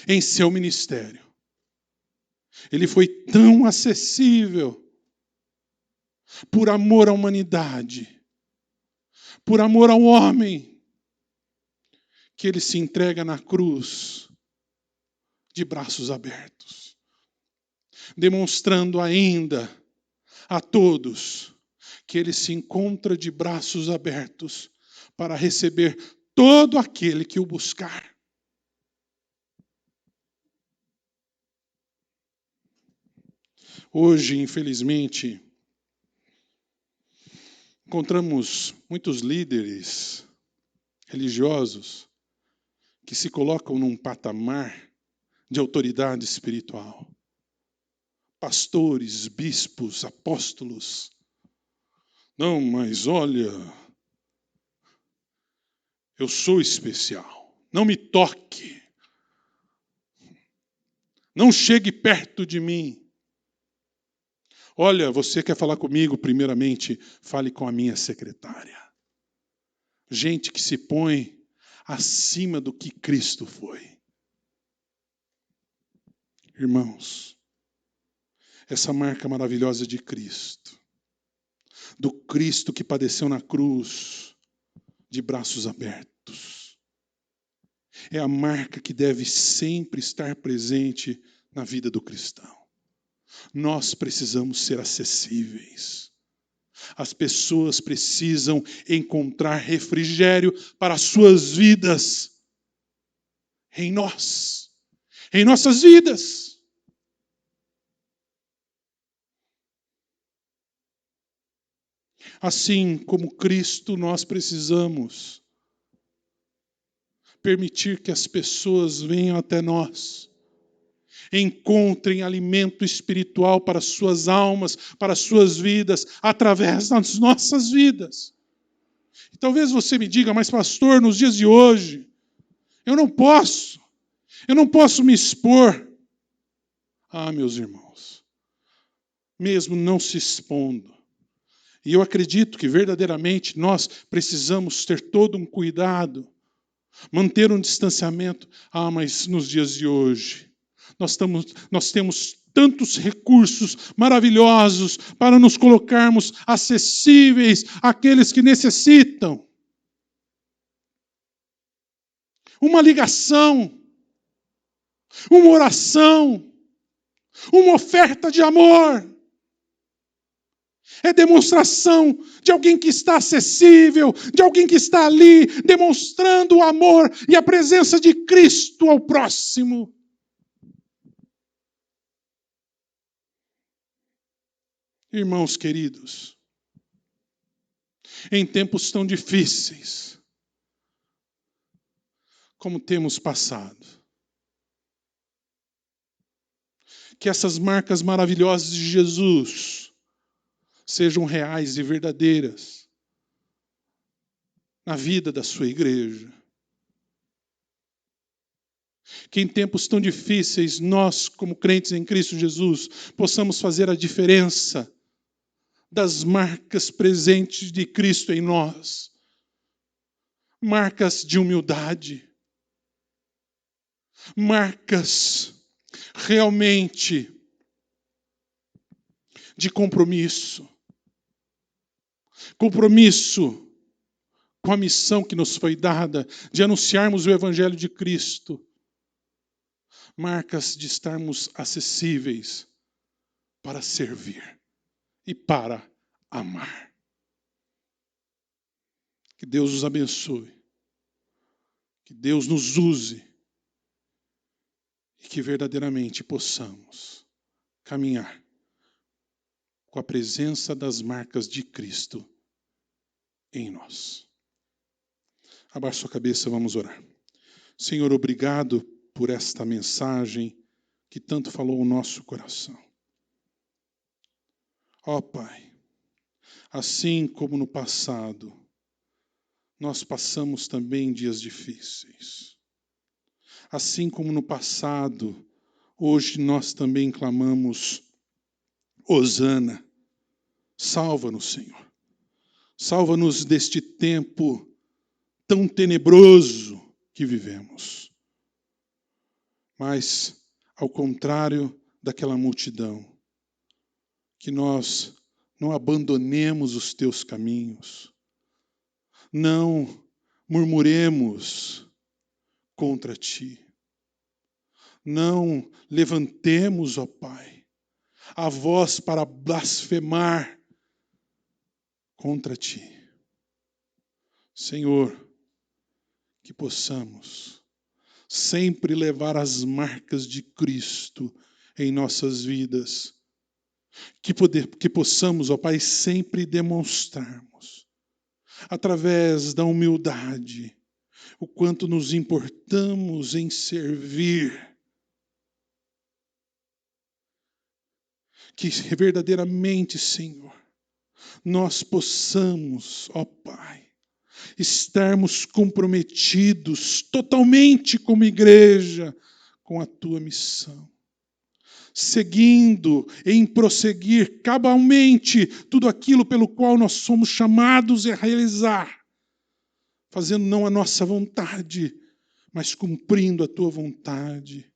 em seu ministério, ele foi tão acessível por amor à humanidade, por amor ao homem, que ele se entrega na cruz de braços abertos, demonstrando ainda a todos que ele se encontra de braços abertos para receber todo aquele que o buscar. Hoje, infelizmente, encontramos muitos líderes religiosos que se colocam num patamar de autoridade espiritual. Pastores, bispos, apóstolos. Não, mas olha, eu sou especial. Não me toque. Não chegue perto de mim. Olha, você quer falar comigo? Primeiramente, fale com a minha secretária. Gente que se põe acima do que Cristo foi. Irmãos, essa marca maravilhosa de Cristo, do Cristo que padeceu na cruz, de braços abertos, é a marca que deve sempre estar presente na vida do cristão. Nós precisamos ser acessíveis. As pessoas precisam encontrar refrigério para as suas vidas em nós, em nossas vidas. Assim como Cristo, nós precisamos permitir que as pessoas venham até nós, encontrem alimento espiritual para as suas almas, para as suas vidas, através das nossas vidas. E talvez você me diga: mas pastor, nos dias de hoje, eu não posso me expor. Ah, meus irmãos, mesmo não se expondo, e eu acredito que verdadeiramente nós precisamos ter todo um cuidado, manter um distanciamento. Ah, mas nos dias de hoje, nós temos tantos recursos maravilhosos para nos colocarmos acessíveis àqueles que necessitam. Uma ligação, uma oração, uma oferta de amor. É demonstração de alguém que está acessível, de alguém que está ali demonstrando o amor e a presença de Cristo ao próximo. Irmãos queridos, em tempos tão difíceis como temos passado, que essas marcas maravilhosas de Jesus sejam reais e verdadeiras na vida da sua igreja. Que em tempos tão difíceis nós, como crentes em Cristo Jesus, possamos fazer a diferença das marcas presentes de Cristo em nós. Marcas de humildade. Marcas realmente de compromisso. compromisso com a missão que nos foi dada de anunciarmos o Evangelho de Cristo, marcas de estarmos acessíveis para servir e para amar. Que Deus os abençoe, que Deus nos use e que verdadeiramente possamos caminhar com a presença das marcas de Cristo em nós. Abaixe sua cabeça, vamos orar. Senhor, obrigado por esta mensagem que tanto falou o nosso coração. Ó Pai, assim como no passado, nós passamos também dias difíceis. Assim como no passado, hoje nós também clamamos: Hosana, salva-nos, Senhor. Salva-nos deste tempo tão tenebroso que vivemos. Mas, ao contrário daquela multidão, que nós não abandonemos os teus caminhos, não murmuremos contra ti, não levantemos, ó Pai, a voz para blasfemar contra ti. Senhor, que possamos sempre levar as marcas de Cristo em nossas vidas, que possamos, ó Pai, sempre demonstrarmos, através da humildade, o quanto nos importamos em servir, que verdadeiramente, Senhor, nós possamos, ó Pai, estarmos comprometidos totalmente como igreja com a tua missão, seguindo em prosseguir cabalmente tudo aquilo pelo qual nós somos chamados a realizar, fazendo não a nossa vontade, mas cumprindo a tua vontade.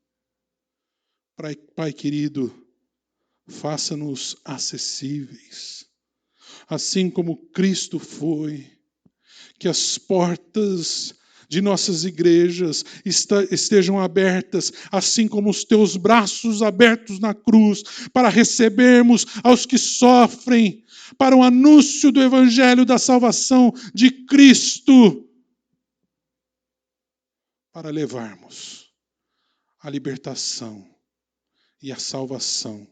Pai querido, faça-nos acessíveis, assim como Cristo foi. Que as portas de nossas igrejas estejam abertas, assim como os teus braços abertos na cruz, para recebermos aos que sofrem, para o anúncio do Evangelho da salvação de Cristo, para levarmos a libertação e a salvação,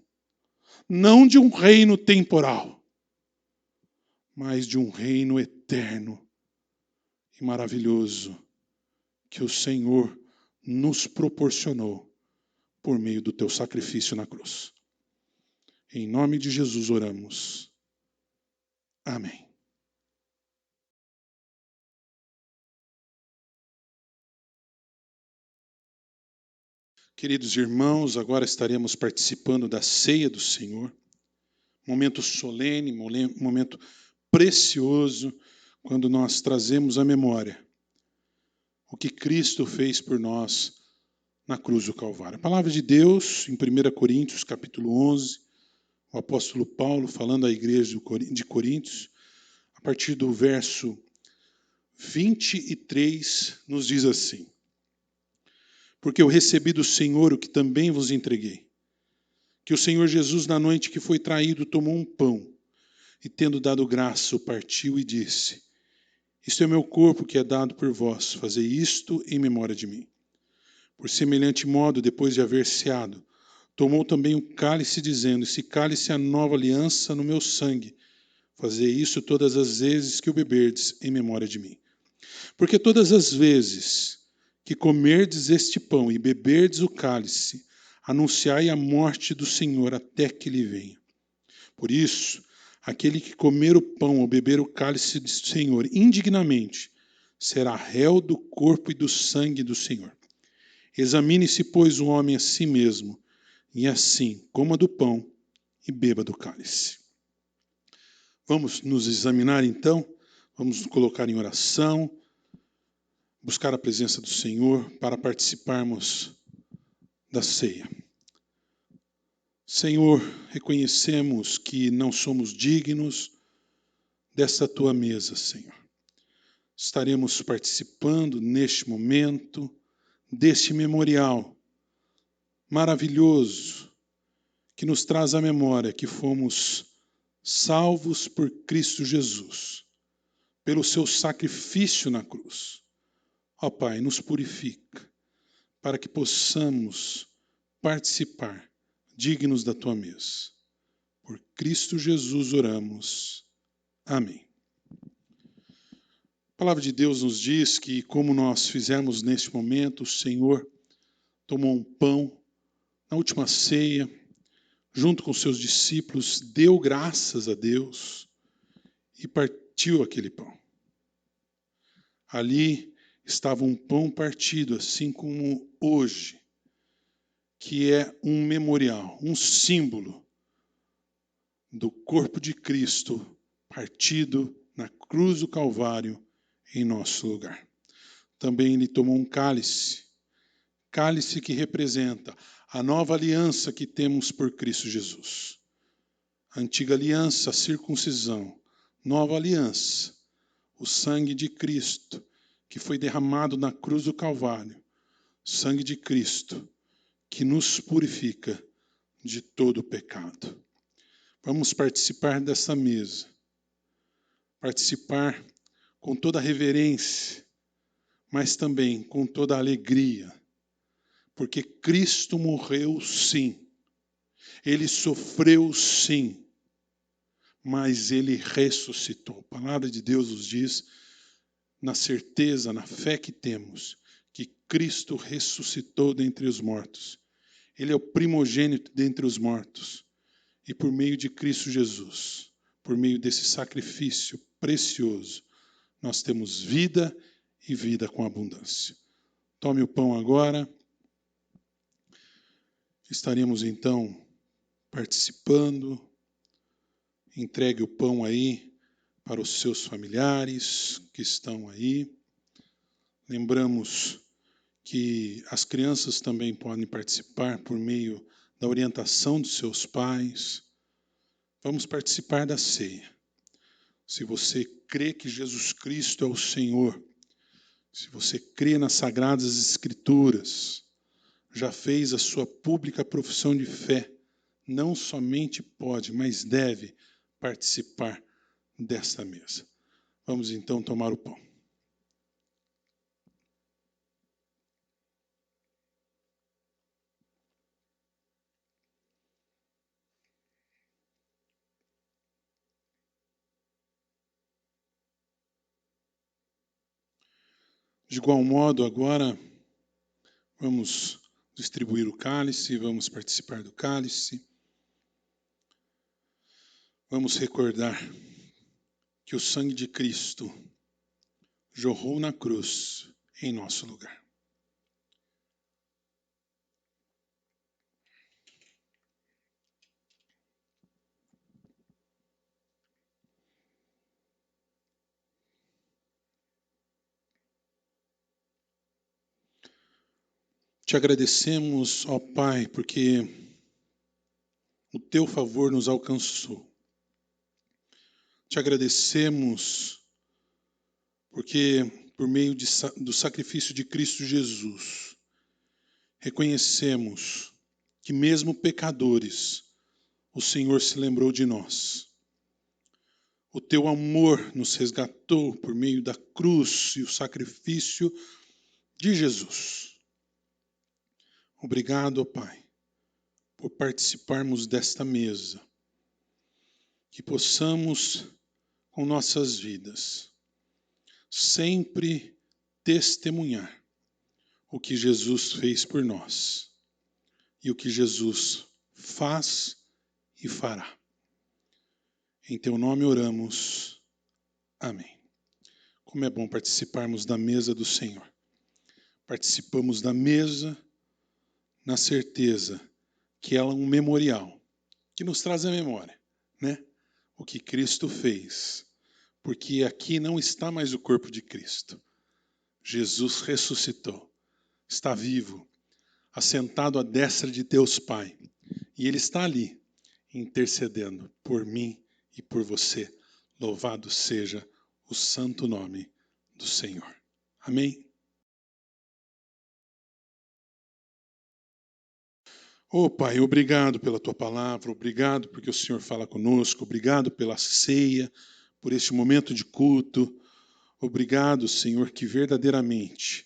não de um reino temporal, mas de um reino eterno e maravilhoso que o Senhor nos proporcionou por meio do teu sacrifício na cruz. Em nome de Jesus oramos. Amém. Queridos irmãos, agora estaremos participando da ceia do Senhor. Momento solene, momento precioso, quando nós trazemos à memória o que Cristo fez por nós na cruz do Calvário. A palavra de Deus, em 1 Coríntios, capítulo 11, o apóstolo Paulo, falando à igreja de Coríntios, a partir do verso 23, nos diz assim: porque eu recebi do Senhor o que também vos entreguei, que o Senhor Jesus, na noite que foi traído, tomou um pão, e tendo dado graça, o partiu e disse: isto é meu corpo que é dado por vós, fazei isto em memória de mim. Por semelhante modo, depois de haver ceado, tomou também o cálice, dizendo: esse cálice é a nova aliança no meu sangue, fazei isso todas as vezes que o beberdes em memória de mim. Porque todas as vezes que comerdes este pão e beberdes o cálice, anunciai a morte do Senhor até que ele venha. Por isso, aquele que comer o pão ou beber o cálice do Senhor indignamente será réu do corpo e do sangue do Senhor. Examine-se, pois, o homem a si mesmo, e assim coma do pão e beba do cálice. Vamos nos examinar então, vamos nos colocar em oração, buscar a presença do Senhor para participarmos da ceia. Senhor, reconhecemos que não somos dignos desta tua mesa, Senhor. Estaremos participando neste momento, deste memorial maravilhoso, que nos traz à memória que fomos salvos por Cristo Jesus, pelo seu sacrifício na cruz. Ó Pai, nos purifica, para que possamos participar, dignos da tua mesa. Por Cristo Jesus oramos. Amém. A palavra de Deus nos diz que, como nós fizemos neste momento, o Senhor tomou um pão na última ceia, junto com seus discípulos, deu graças a Deus e partiu aquele pão. Ali estava um pão partido, assim como hoje, que é um memorial, um símbolo do corpo de Cristo partido na cruz do Calvário em nosso lugar. Também ele tomou um cálice, cálice que representa a nova aliança que temos por Cristo Jesus. A antiga aliança, a circuncisão, nova aliança, o sangue de Cristo, que foi derramado na cruz do Calvário, sangue de Cristo, que nos purifica de todo o pecado. Vamos participar dessa mesa, participar com toda a reverência, mas também com toda a alegria, porque Cristo morreu sim, Ele sofreu sim, mas Ele ressuscitou. A palavra de Deus nos diz, na certeza, na fé que temos, que Cristo ressuscitou dentre os mortos. Ele é o primogênito dentre os mortos. E por meio de Cristo Jesus, por meio desse sacrifício precioso, nós temos vida e vida com abundância. Tome o pão agora. Estaremos então participando. Entregue o pão aí para os seus familiares que estão aí. Lembramos que as crianças também podem participar por meio da orientação dos seus pais. Vamos participar da ceia. Se você crê que Jesus Cristo é o Senhor, se você crê nas Sagradas Escrituras, já fez a sua pública profissão de fé, não somente pode, mas deve participar desta mesa. Vamos então tomar o pão. De igual modo, agora, vamos distribuir o cálice, vamos participar do cálice. Vamos recordar que o sangue de Cristo jorrou na cruz em nosso lugar. Te agradecemos, ó Pai, porque o teu favor nos alcançou. Te agradecemos porque, por meio do sacrifício de Cristo Jesus, reconhecemos que mesmo pecadores, o Senhor se lembrou de nós. O teu amor nos resgatou por meio da cruz e o sacrifício de Jesus. Obrigado, ó Pai, por participarmos desta mesa. Que possamos, com nossas vidas, sempre testemunhar o que Jesus fez por nós e o que Jesus faz e fará. Em teu nome oramos. Amém. Como é bom participarmos da mesa do Senhor. Participamos da mesa na certeza que ela é um memorial, que nos traz a memória, né? O que Cristo fez. Porque aqui não está mais o corpo de Cristo. Jesus ressuscitou, está vivo, assentado à destra de Deus Pai. E Ele está ali, intercedendo por mim e por você. Louvado seja o santo nome do Senhor. Amém? Pai, obrigado pela tua palavra, obrigado porque o Senhor fala conosco, obrigado pela ceia, por este momento de culto. Obrigado, Senhor, que verdadeiramente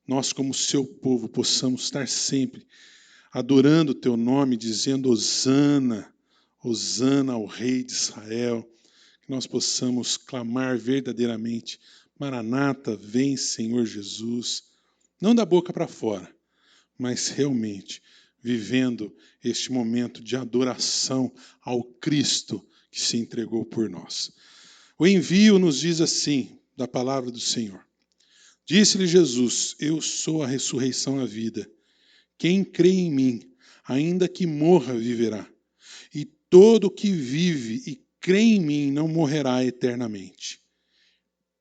nós, como seu povo, possamos estar sempre adorando o teu nome, dizendo Hosana, Hosana ao Rei de Israel. Que nós possamos clamar verdadeiramente, Maranata, vem, Senhor Jesus. Não da boca para fora, mas realmente vivendo este momento de adoração ao Cristo que se entregou por nós. O envio nos diz assim, da palavra do Senhor. Disse-lhe Jesus, eu sou a ressurreição e a vida. Quem crê em mim, ainda que morra, viverá. E todo que vive e crê em mim não morrerá eternamente.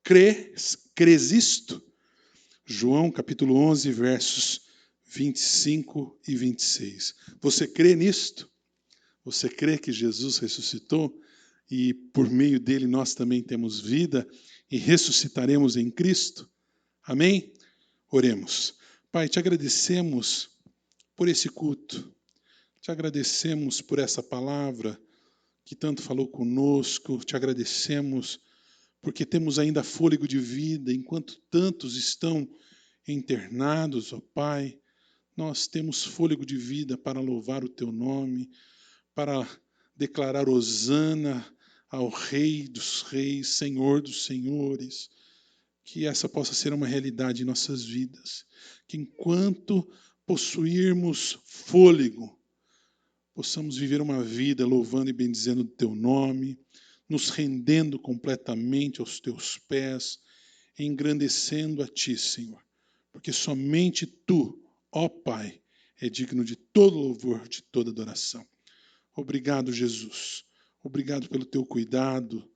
Crês isto? João capítulo 11, versos 25 e 26. Você crê nisto? Você crê que Jesus ressuscitou e por meio dele nós também temos vida e ressuscitaremos em Cristo? Amém? Oremos. Pai, te agradecemos por esse culto. Te agradecemos por essa palavra que tanto falou conosco. Te agradecemos porque temos ainda fôlego de vida enquanto tantos estão internados, ó Pai. Nós temos fôlego de vida para louvar o teu nome, para declarar hosana ao Rei dos Reis, Senhor dos Senhores. Que essa possa ser uma realidade em nossas vidas. Que enquanto possuirmos fôlego, possamos viver uma vida louvando e bendizendo o teu nome, nos rendendo completamente aos teus pés, engrandecendo a ti, Senhor. Porque somente tu, ó Pai, é digno de todo louvor, de toda adoração. Obrigado, Jesus. Obrigado pelo teu cuidado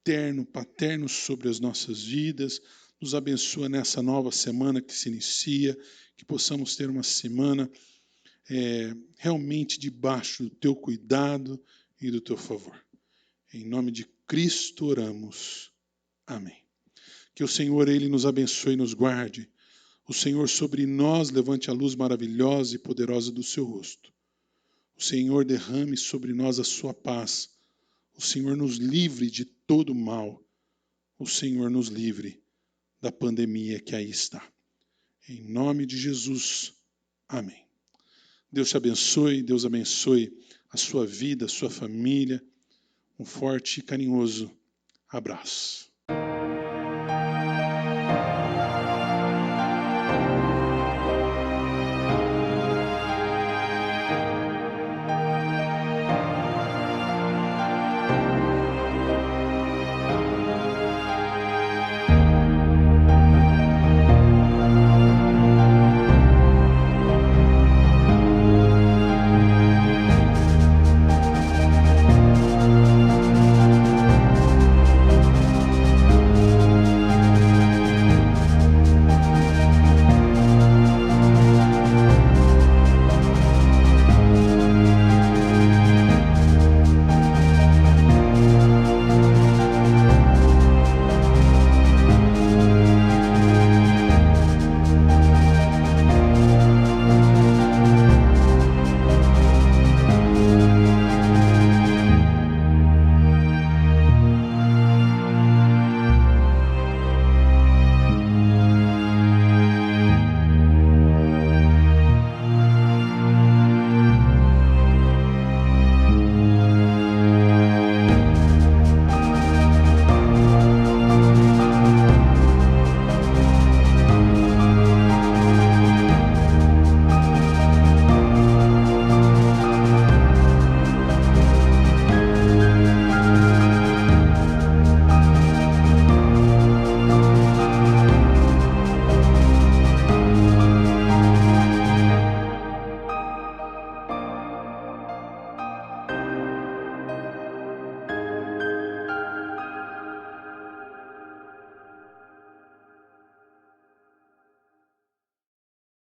terno, paterno sobre as nossas vidas. Nos abençoa nessa nova semana que se inicia, que possamos ter uma semana realmente debaixo do teu cuidado e do teu favor. Em nome de Cristo oramos. Amém. Que o Senhor, Ele nos abençoe e nos guarde. O Senhor sobre nós levante a luz maravilhosa e poderosa do seu rosto. O Senhor derrame sobre nós a sua paz. O Senhor nos livre de todo mal. O Senhor nos livre da pandemia que aí está. Em nome de Jesus. Amém. Deus te abençoe, Deus abençoe a sua vida, a sua família. Um forte e carinhoso abraço.